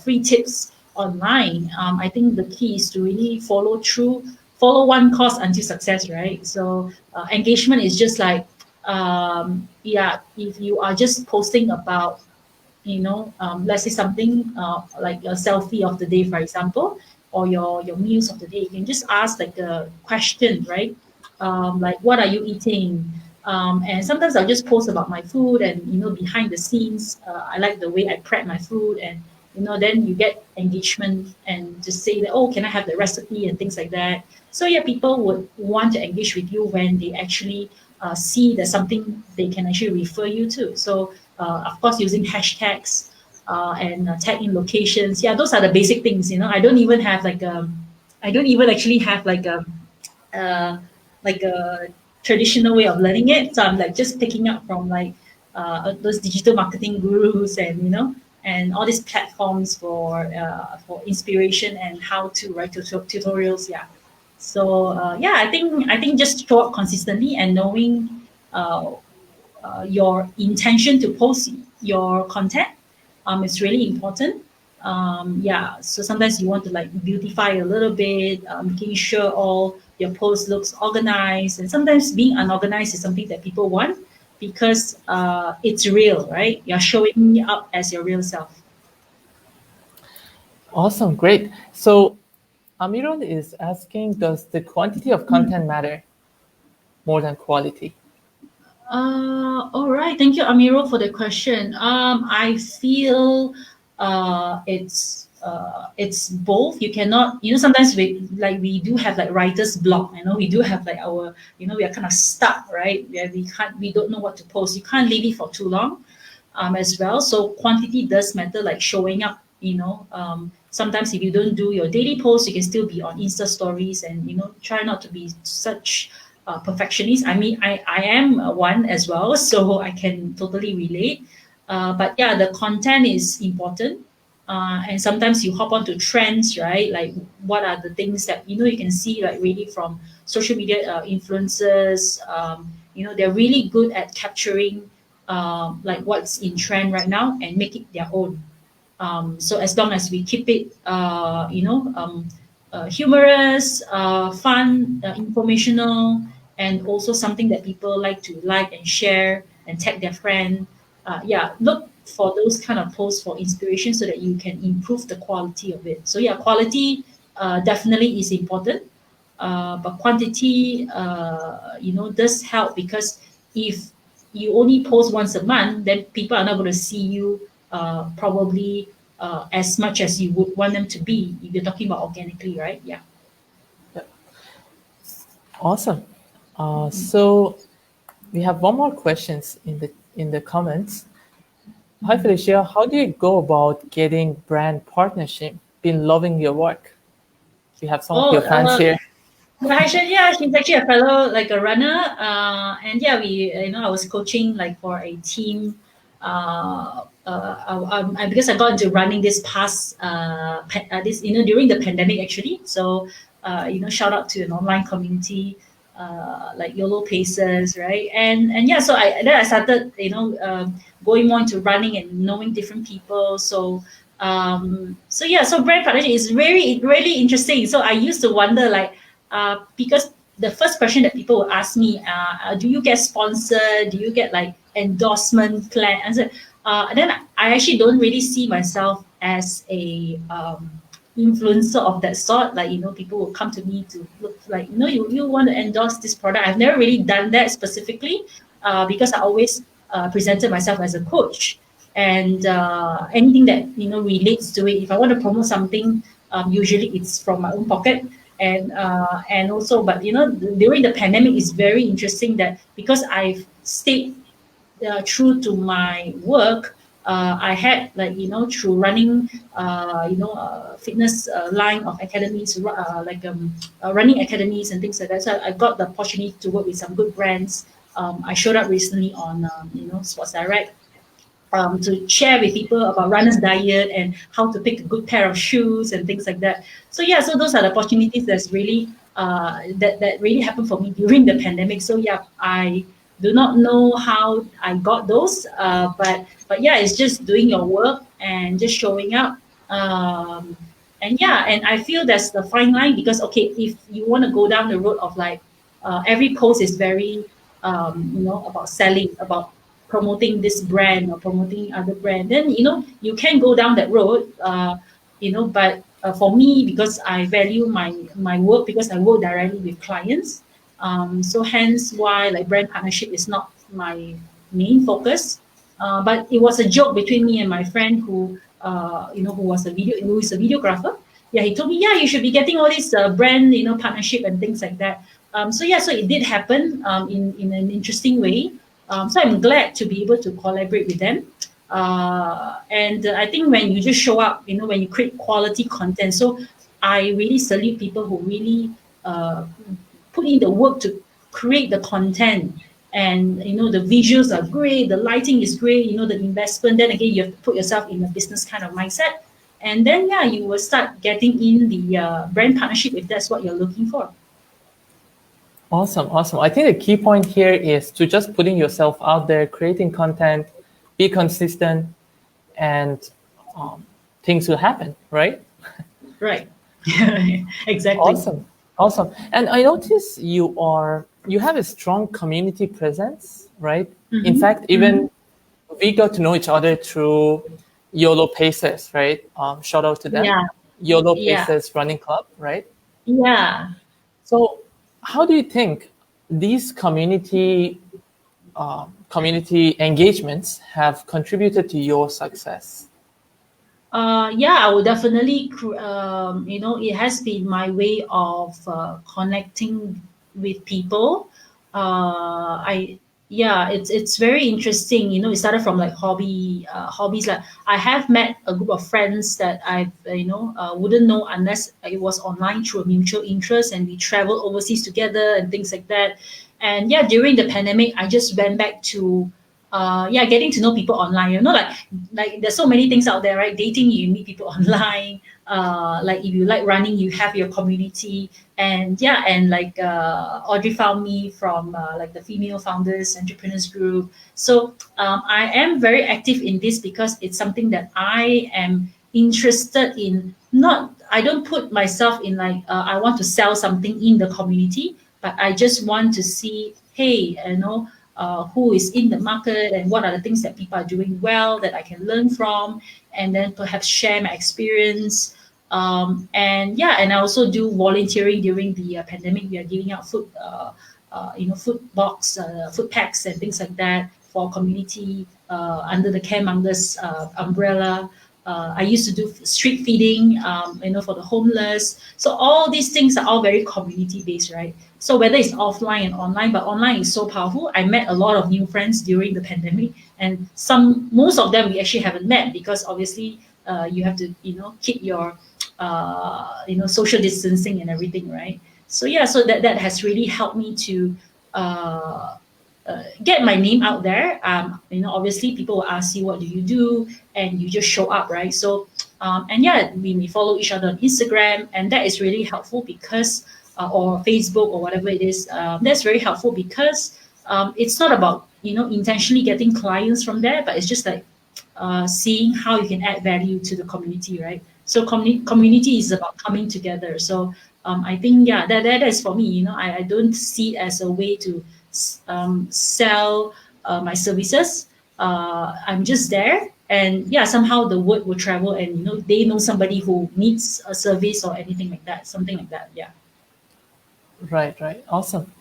free tips online. I think the key is to really follow one course until success, right? So engagement is just like, if you are just posting about, let's say something like a selfie of the day, for example, or your meals of the day, you can just ask like a question, right? Like, what are you eating? And sometimes I'll just post about my food and, behind the scenes. I like the way I prep my food, and, then you get engagement and just say that, oh, can I have the recipe and things like that. So yeah, people would want to engage with you when they actually see there's something they can actually refer you to. So of course, using hashtags and tag in locations. Yeah, those are the basic things. I don't even actually have uh, like a traditional way of learning it. So I'm like just picking up from like those digital marketing gurus, and all these platforms for inspiration and how to write tutorials. Yeah. So yeah, I think just show up consistently and knowing uh, your intention to post your content is really important. Yeah, so sometimes you want to like beautify a little bit, making sure all your post looks organized, and sometimes being unorganized is something that people want because it's real, right? You're showing up as your real self. Awesome, great. So Amiron is asking, does the quantity of content matter more than quality? All right. Thank you, Amiro, for the question. I feel it's both. You cannot, sometimes we do have like writer's block. We do have like our, we are kind of stuck, right? Where we don't know what to post. You can't leave it for too long, as well. So quantity does matter, like showing up. Sometimes if you don't do your daily post, you can still be on Insta stories, and try not to be such perfectionist. I mean, I am one as well, so I can totally relate. But yeah, the content is important. And sometimes you hop onto trends, right? Like, what are the things that you can see, like really from social media influencers. They're really good at capturing like what's in trend right now and make it their own. So as long as we keep it, humorous, fun, informational, and also something that people like to like and share and tag their friend. Yeah, look for those kind of posts for inspiration so that you can improve the quality of it. So yeah, quality definitely is important, but quantity, does help because if you only post once a month, then people are not going to see you probably as much as you would want them to be if you're talking about organically, right? Yeah. Yeah. Awesome. So we have one more questions in the comments. Hi Felicia, how do you go about getting brand partnership? Been loving your work. We have some of Oh, your fans here. Rahishan, yeah, she's actually a fellow, like a runner. And yeah, I was coaching like for a team. Because I got into running this past, during the pandemic actually. So, shout out to an online community, like YOLO Paces, right? And yeah, so I started, going more into running and knowing different people. So yeah, so brand partnership is very really interesting. So I used to wonder like, because the first question that people would ask me, do you get sponsored? Do you get like endorsement plan? And then I actually don't really see myself as a influencer of that sort. Like, people will come to me to look like, you want to endorse this product. I've never really done that specifically, because I always presented myself as a coach. And anything that relates to it, if I want to promote something, usually it's from my own pocket. And also, but during the pandemic, it's very interesting that because I've stayed true to my work, I had like through running, fitness line of academies, running academies and things like that. So I got the opportunity to work with some good brands. I showed up recently on Sports Direct, to share with people about runner's diet and how to pick a good pair of shoes and things like that. So yeah, so those are the opportunities that's really that really happened for me during the pandemic. So yeah, I do not know how I got those, but yeah, it's just doing your work and just showing up. Um, and yeah, and I feel that's the fine line, because okay, if you want to go down the road of like every post is very about selling, about promoting this brand or promoting other brand, then you can go down that road. But for me, because I value my work, because I work directly with clients, so hence why like brand partnership is not my main focus. But it was a joke between me and my friend who is a videographer. Yeah, he told me, yeah, you should be getting all this brand, partnership and things like that. So yeah, so it did happen in an interesting way. So I'm glad to be able to collaborate with them. And I think when you just show up, when you create quality content, so I really salute people who really put in the work to create the content. And the visuals are great, the lighting is great, the investment. Then again, you have to put yourself in a business kind of mindset, and then yeah, you will start getting in the brand partnership if that's what you're looking for. Awesome. I think the key point here is to just putting yourself out there, creating content, be consistent, and things will happen, right? Right. Exactly. Awesome. And I notice you have a strong community presence, right? In fact, even we got to know each other through YOLO Paces, right? Shout out to them. Yeah. YOLO Yeah. Paces Running Club, right? Yeah. So how do you think these community engagements have contributed to your success? Yeah, I would definitely, it has been my way of connecting with people. Yeah, it's very interesting. It started from like hobbies. Like I have met a group of friends that I, wouldn't know unless it was online through a mutual interest, and we traveled overseas together and things like that. And yeah, during the pandemic, I just went back to getting to know people online. Like there's so many things out there, right? Dating, you meet people online. Like if you like running, you have your community. And yeah, and like Audrey found me from like the female founders entrepreneurs group. So I am very active in this because it's something that I am interested in. Not I don't put myself in like I want to sell something in the community, but I just want to see, hey, who is in the market and what are the things that people are doing well that I can learn from, and then perhaps share my experience. And yeah, and I also do volunteering during the pandemic. We are giving out food packs and things like that for community under the Caremongers umbrella. I used to do street feeding, for the homeless. So all these things are all very community based, right? So whether it's offline and online, but online is so powerful. I met a lot of new friends during the pandemic, and most of them we actually haven't met because obviously you have to, keep your, social distancing and everything, right? So yeah, so that has really helped me to uh, get my name out there. Obviously people will ask you, what do you do? And you just show up, right? So, and yeah, we may follow each other on Instagram, and that is really helpful because, or Facebook or whatever it is, that's very helpful because it's not about, intentionally getting clients from there, but it's just like seeing how you can add value to the community, right? So community is about coming together. So I think, yeah, that is for me. I don't see it as a way to sell my services. I'm just there, and yeah, somehow the word will travel, and they know somebody who needs a service or anything like that, something like that. Yeah. Right. Awesome.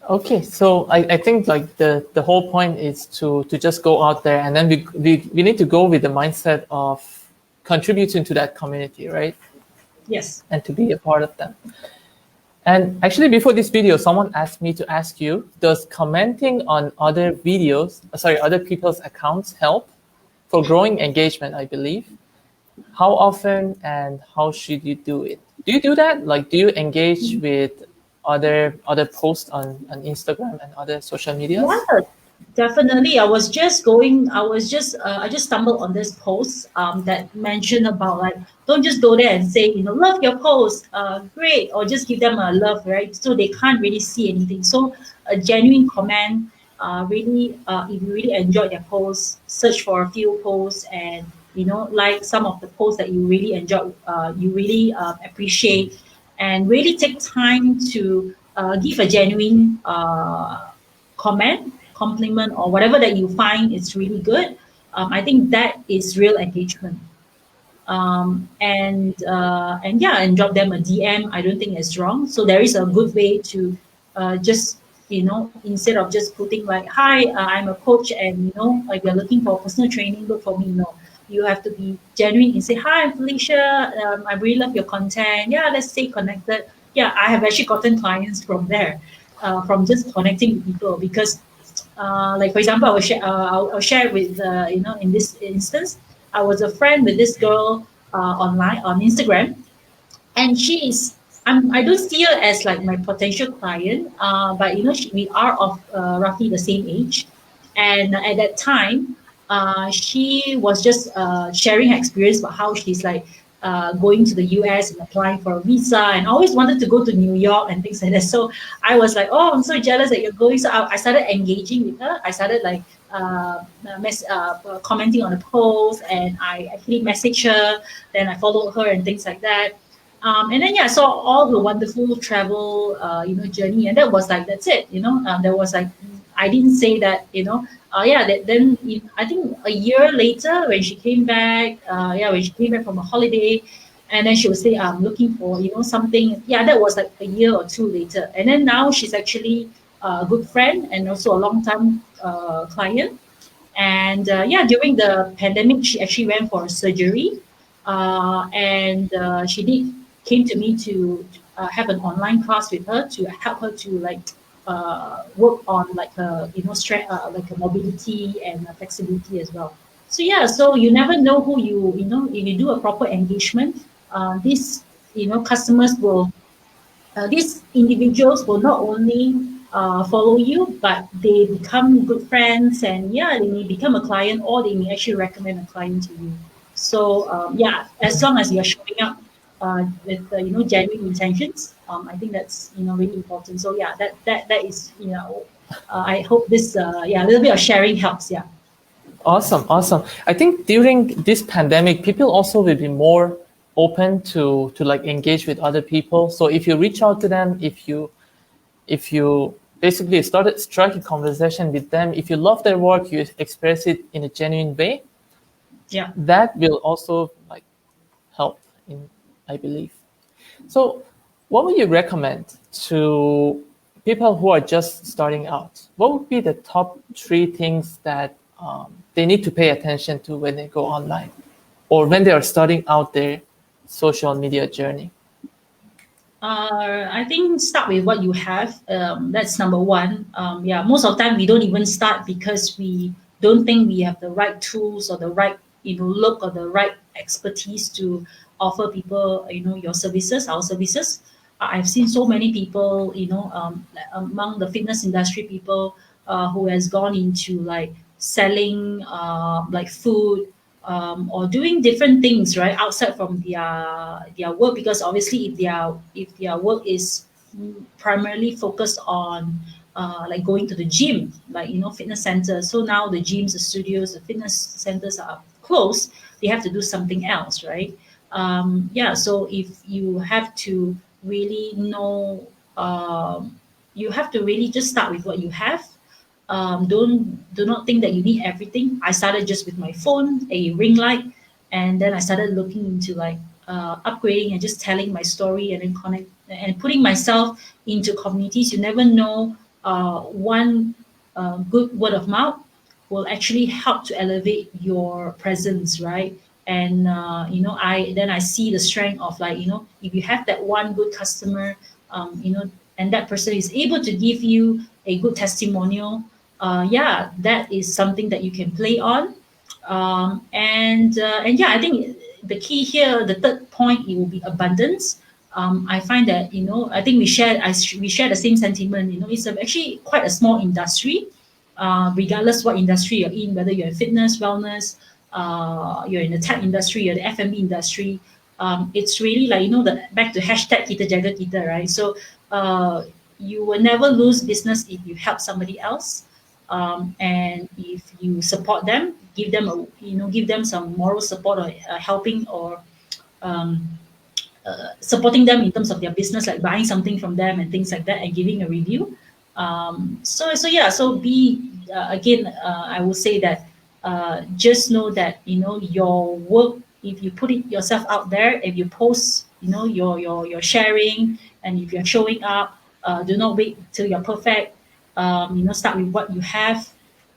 Okay, so I think like the whole point is to just go out there, and then we need to go with the mindset of contributing to that community, right? Yes. And to be a part of them. And actually, before this video, someone asked me to ask you, does commenting on other people's accounts help for growing engagement, I believe? How often and how should you do it? Do you do that? Like, do you engage with other posts on Instagram and other social medias? Yeah. Definitely. I just stumbled on this post that mentioned about like, don't just go there and say, love your post, great, or just give them a love, right? So they can't really see anything. So a genuine comment, really, if you really enjoyed their post, search for a few posts and, like some of the posts that you really enjoy, you really appreciate, and really take time to give a genuine comment, compliment, or whatever that you find is really good. I think that is real engagement. And yeah, and drop them a DM. I don't think it's wrong. So there is a good way to just instead of just putting like, "Hi, I'm a coach, and if you're looking for personal training, look for me." No, you have to be genuine and say, "Hi, I'm Felicia. I really love your content. Yeah, let's stay connected." Yeah, I have actually gotten clients from there, from just connecting with people because like for example, I'll share with in this instance, I was a friend with this girl online on Instagram, and she is I don't see her as like my potential client, but we are of roughly the same age, and at that time, she was just sharing her experience about how she's like going to the US and applying for a visa, and always wanted to go to New York and things like that. So I was like, oh, I'm so jealous that you're going. So I started engaging with her. I started like commenting on the post, and I actually messaged her. Then I followed her and things like that. And then yeah, I saw all the wonderful travel, journey, and that was like that's it. There was like I didn't say that. Yeah. Then I think a year later when she came back, when she came back from a holiday, and then she would say, "I'm looking for something." Yeah, that was like a year or two later, and then now she's actually a good friend and also a long time client. And yeah, during the pandemic, she actually went for surgery, and she did came to me to have an online class with her to help her to like work on like like a mobility and flexibility as well. So yeah, so you never know who if you do a proper engagement, these customers will these individuals will not only follow you, but they become good friends, and yeah, they may become a client, or they may actually recommend a client to you. So yeah, as long as you're showing up with genuine intentions, I think that's really important. So yeah, that is I hope this a little bit of sharing helps. Yeah. Awesome, awesome. I think during this pandemic, people also will be more open to like engage with other people. So if you reach out to them, if you basically started strike a conversation with them, if you love their work, you express it in a genuine way, Yeah. that will also like help in, I believe. So what would you recommend to people who are just starting out? What would be the top three things that they need to pay attention to when they go online or when they are starting out their social media journey? I think start with what you have. That's number one. Yeah, most of the time we don't even start because we don't think we have the right tools or the right look or the right expertise to offer people your services, our services. I've seen so many people among the fitness industry people who has gone into like selling like food, or doing different things right outside from their work, because obviously if their work is primarily focused on like going to the gym, like fitness centers. So now the gyms, the studios, the fitness centers are closed. They have to do something else, right? Yeah. So if you have to really know, you have to really just start with what you have. Do not think that you need everything. I started just with my phone, a ring light, and then I started looking into like upgrading and just telling my story, and then connect and putting myself into communities. You never know, one good word of mouth will actually help to elevate your presence, right? And I see the strength of like if you have that one good customer, and that person is able to give you a good testimonial, yeah, that is something that you can play on. And yeah, I think the key here, the third point, it will be abundance. I find that I think we share the same sentiment. It's actually quite a small industry, regardless what industry you're in, whether you're in fitness, wellness, you're in the tech industry, you're the F&B industry. It's really like, the back to hashtag kita jaga kita, right? So you will never lose business if you help somebody else. And if you support them, give them some moral support, or helping, or um, supporting them in terms of their business, like buying something from them and things like that, and giving a review. So be again, I will say that just know that your work. If you put it yourself out there, if you post, your sharing, and if you're showing up, do not wait till you're perfect. Start with what you have,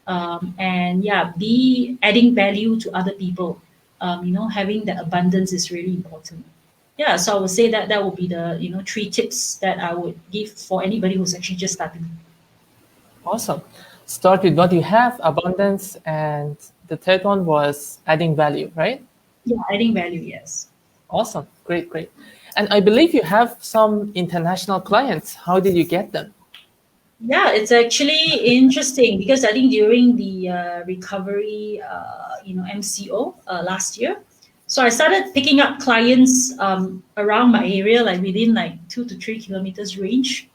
and yeah, be adding value to other people. Having that abundance is really important. Yeah, so I would say that that would be the 3 tips that I would give for anybody who's actually just starting. Awesome. Start with what you have, abundance, and the third one was adding value, right? Yeah, adding value, yes. Awesome. Great, great. And I believe you have some international clients. How did you get them? Yeah, it's actually interesting because I think during the recovery, MCO last year, so I started picking up clients around my area, like within like 2 to 3 kilometers range.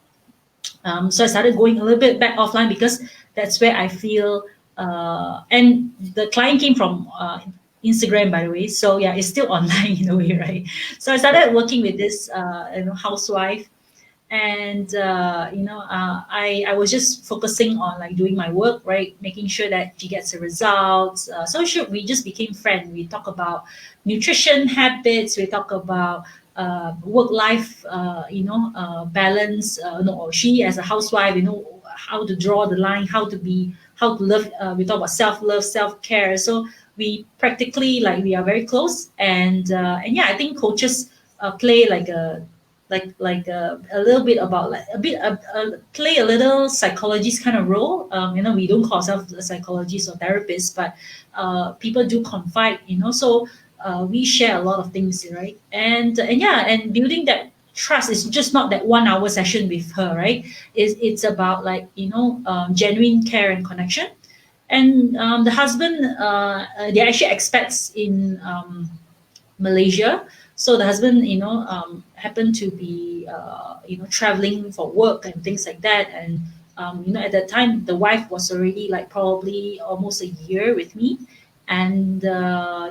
So I started going a little bit back offline because that's where I feel. And the client came from Instagram, by the way. So yeah, it's still online in a way, right? So I started working with this housewife, and I was just focusing on like doing my work, right, making sure that she gets the results. We just became friends. We talk about nutrition habits, we talk about work life balance, or she as a housewife, how to draw the line, how to love. We talk about self-love, self-care. So we practically, like, we are very close. And yeah, I think coaches play like a little bit about, like, play a little psychologist kind of role. We don't call ourselves a psychologist or therapist, but people do confide. So we share a lot of things, right? And yeah, and building that trust is just not that 1 hour session with her, right? It's about, like, genuine care and connection. And the husband, they're actually expats in Malaysia. So the husband, happened to be, traveling for work and things like that. And, at that time, the wife was already, like, probably almost a year with me. And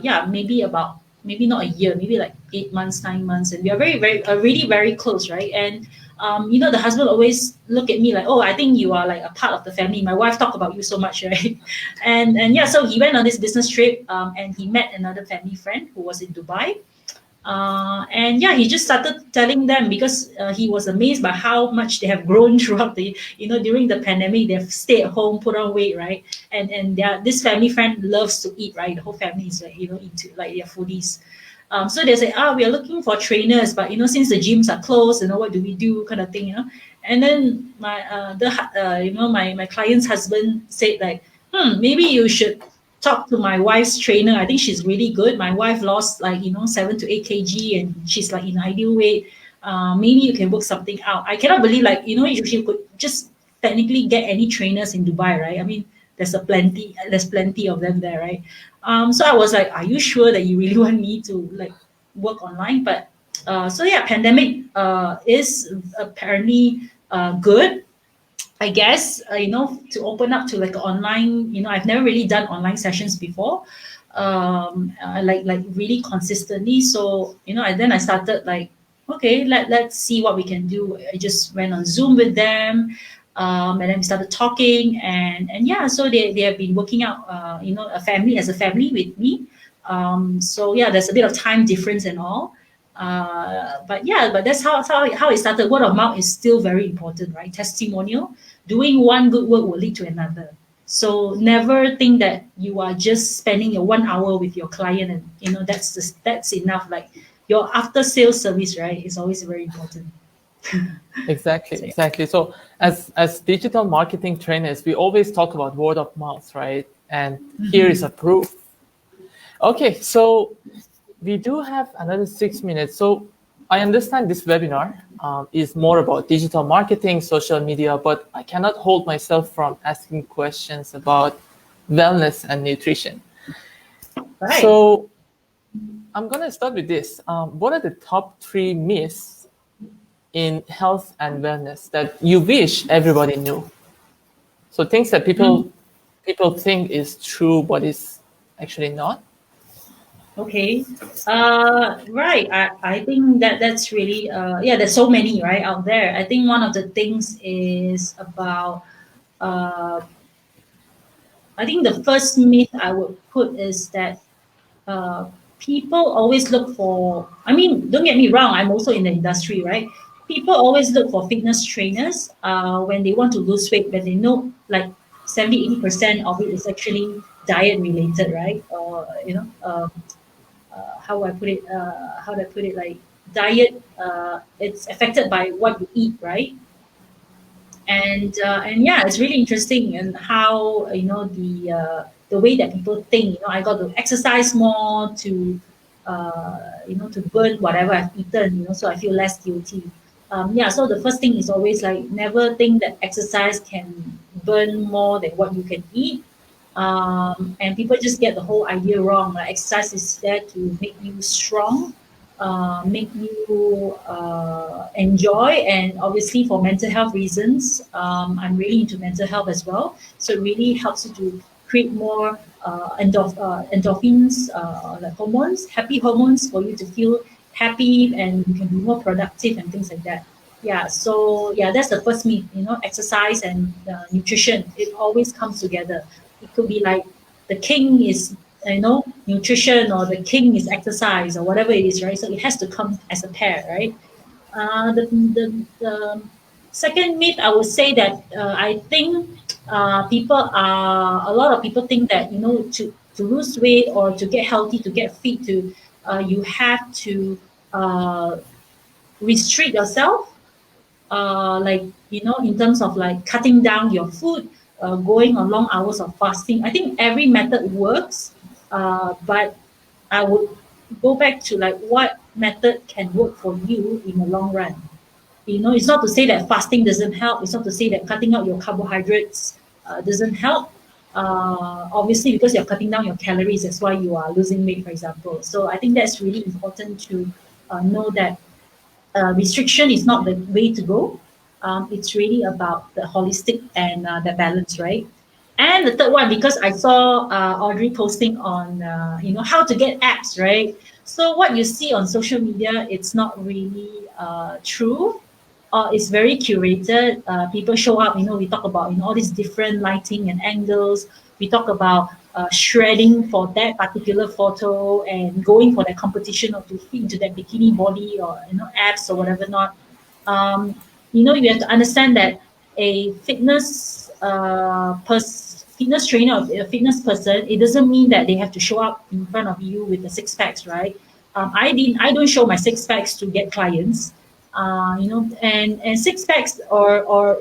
yeah, maybe not a year, maybe like 8 months, 9 months. And we are really very close, right? And, the husband always look at me like, oh, I think you are like a part of the family. My wife talk about you so much, right? And yeah, so he went on this business trip, and he met another family friend who was in Dubai. And yeah, he just started telling them, because he was amazed by how much they have grown throughout during the pandemic. They've stayed at home, put on weight, right? And this family friend loves to eat, right? The whole family is, like, into, like, they're foodies. So they say, we are looking for trainers, but since the gyms are closed, what do we do, kind of thing. And then my client's husband said, like, maybe you should talk to my wife's trainer. I think she's really good. My wife lost, like, 7 to 8 kg, and she's, like, in ideal weight. Maybe you can work something out. I cannot believe, like, if you could just technically get any trainers in Dubai, right? I mean, there's plenty of them there, right? So I was like, are you sure that you really want me to, like, work online? But so yeah, pandemic is apparently good, I guess, to open up to, like, online. I've never really done online sessions before, like really consistently. So then I started, like, okay, let's see what we can do. I just went on Zoom with them, and then we started talking, and yeah, so they have been working out, as a family with me. So yeah, there's a bit of time difference and all. But yeah, but that's how it started. Word of mouth is still very important, right? Testimonial. Doing one good work will lead to another. So never think that you are just spending your 1 hour with your client, and that's enough. Like, your after sales service, right, is always very important. Exactly, exactly. So as digital marketing trainers, we always talk about word of mouth, right? And here is a proof. Okay, so we do have another 6 minutes. So I understand this webinar is more about digital marketing, social media, but I cannot hold myself from asking questions about wellness and nutrition. Right. So I'm going to start with this. What are the top 3 myths in health and wellness that you wish everybody knew? So things that people think is true, but is actually not. Okay. Right. I think that's really yeah, there's so many right out there. I think one of the things is about uh, I think the first myth I would put is that uh, people always look for, I mean, don't get me wrong, I'm also in the industry, right? People always look for fitness trainers when they want to lose weight, but they know like 70-80% of it is actually diet related, right? Or, how I put it, how do I put it, like diet, it's affected by what you eat, right? And yeah, it's really interesting and how the way that people think. I got to exercise more to to burn whatever I've eaten. So I feel less guilty. Yeah. So the first thing is always like never think that exercise can burn more than what you can eat. And people just get the whole idea wrong. Like exercise is there to make you strong, make you enjoy, and obviously for mental health reasons, I'm really into mental health as well. So it really helps you to create more endorphins, like hormones, happy hormones for you to feel happy and you can be more productive and things like that. Yeah, so yeah, that's the first myth. Exercise and nutrition, it always comes together. It could be like the king is nutrition, or the king is exercise, or whatever it is, right? So it has to come as a pair, right? The second myth, I would say that I think a lot of people think that to lose weight or to get healthy, to get fit, to you have to uh, restrict yourself, like in terms of like cutting down your food, going on long hours of fasting. I think every method works, but I would go back to like what method can work for you in the long run. It's not to say that fasting doesn't help. It's not to say that cutting out your carbohydrates doesn't help. Obviously, because you're cutting down your calories, that's why you are losing weight, for example. So I think that's really important to know that restriction is not the way to go. It's really about the holistic and the balance, right? And the third one, because I saw Audrey posting on, how to get abs, right? So what you see on social media, it's not really true. It's very curated. People show up. We talk about all these different lighting and angles. We talk about shredding for that particular photo and going for that competition or to fit into that bikini body or abs or whatever not. You have to understand that a fitness trainer or a fitness person, it doesn't mean that they have to show up in front of you with the six packs, right? I don't show my six packs to get clients. And six packs or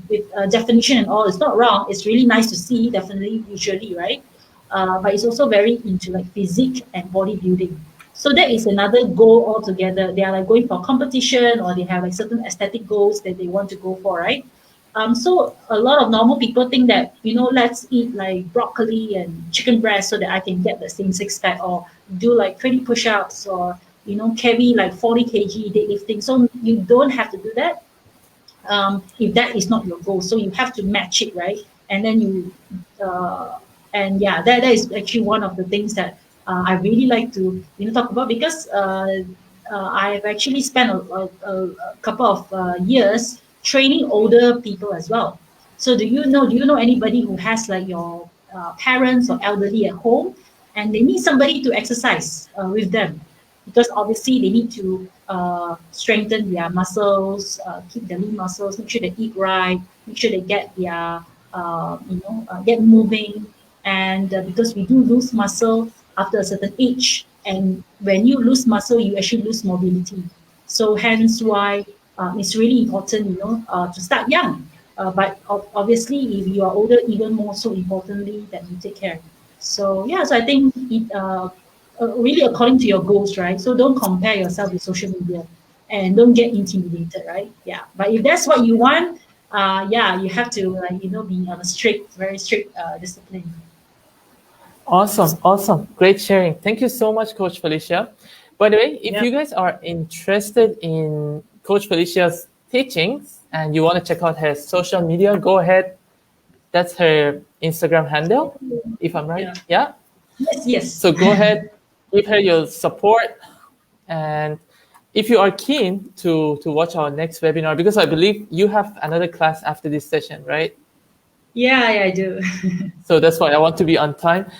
with definition and all, it's not wrong. It's really nice to see, definitely, visually, right? But it's also very into like physique and bodybuilding. So that is another goal altogether. They are like going for competition, or they have like certain aesthetic goals that they want to go for, right? So a lot of normal people think that, let's eat like broccoli and chicken breast so that I can get the same six pack, or do like 20 push-ups, or, carry like 40 kg deadlifting. So you don't have to do that if that is not your goal. So you have to match it, right? And then uh, and yeah, that is actually one of the things that I really like to talk about, because I've actually spent a couple of years training older people as well. So do you know anybody who has like your parents or elderly at home, and they need somebody to exercise with them, because obviously they need to strengthen their muscles, keep their lean muscles, make sure they eat right, make sure they get their get moving. And because we do lose muscle after a certain age, and when you lose muscle, you actually lose mobility. So hence why it's really important, to start young. But obviously, if you are older, even more so importantly that you take care. So yeah, so I think it really according to your goals, right? So don't compare yourself with social media. and don't get intimidated, right? Yeah. But if that's what you want, yeah, you have to be on a very strict discipline. Awesome, awesome. Great sharing. Thank you so much, Coach Felicia. By the way, if Yep. you guys are interested in Coach Felicia's teachings and you want to check out her social media, go ahead. That's her Instagram handle, if I'm right. Yeah. Yeah. Yes. Yes. So go ahead, give her your support. And if you are keen to watch our next webinar, because I believe you have another class after this session, right? Yeah, I do. So that's why I want to be on time.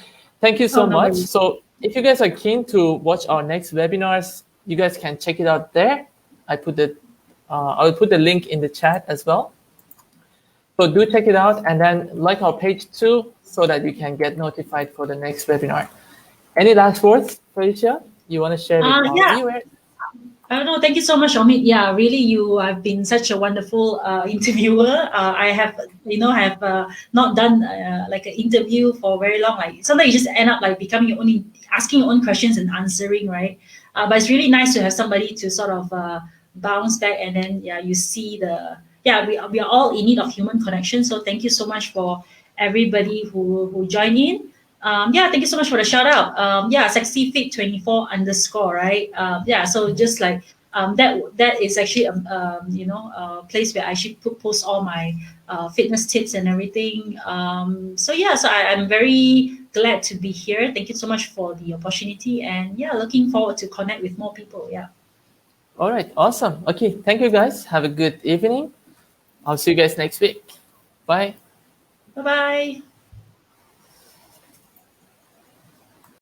Thank you so Oh, no much. worries. So if you guys are keen to watch our next webinars, you guys can check it out there. I will put the link in the chat as well. So do check it out and then like our page too, so that you can get notified for the next webinar. Any last words, Felicia, you want to share with our Yeah. viewers? No, thank you so much, Omid. Yeah, really, you have been such a wonderful interviewer. I have not done like an interview for very long. Like sometimes you just end up like becoming your own, asking your own questions and answering, right? But it's really nice to have somebody to sort of bounce back, and then yeah, you see we are all in need of human connection. So thank you so much for everybody who joined in. Yeah, thank you so much for the shout out. Yeah, sexy fit 24 underscore, right? Yeah, so just like that is actually a place where I actually post all my fitness tips and everything. So yeah, so I'm very glad to be here. Thank you so much for the opportunity, and yeah, looking forward to connect with more people. Yeah. All right, awesome. Okay, thank you guys. Have a good evening. I'll see you guys next week. Bye. Bye bye.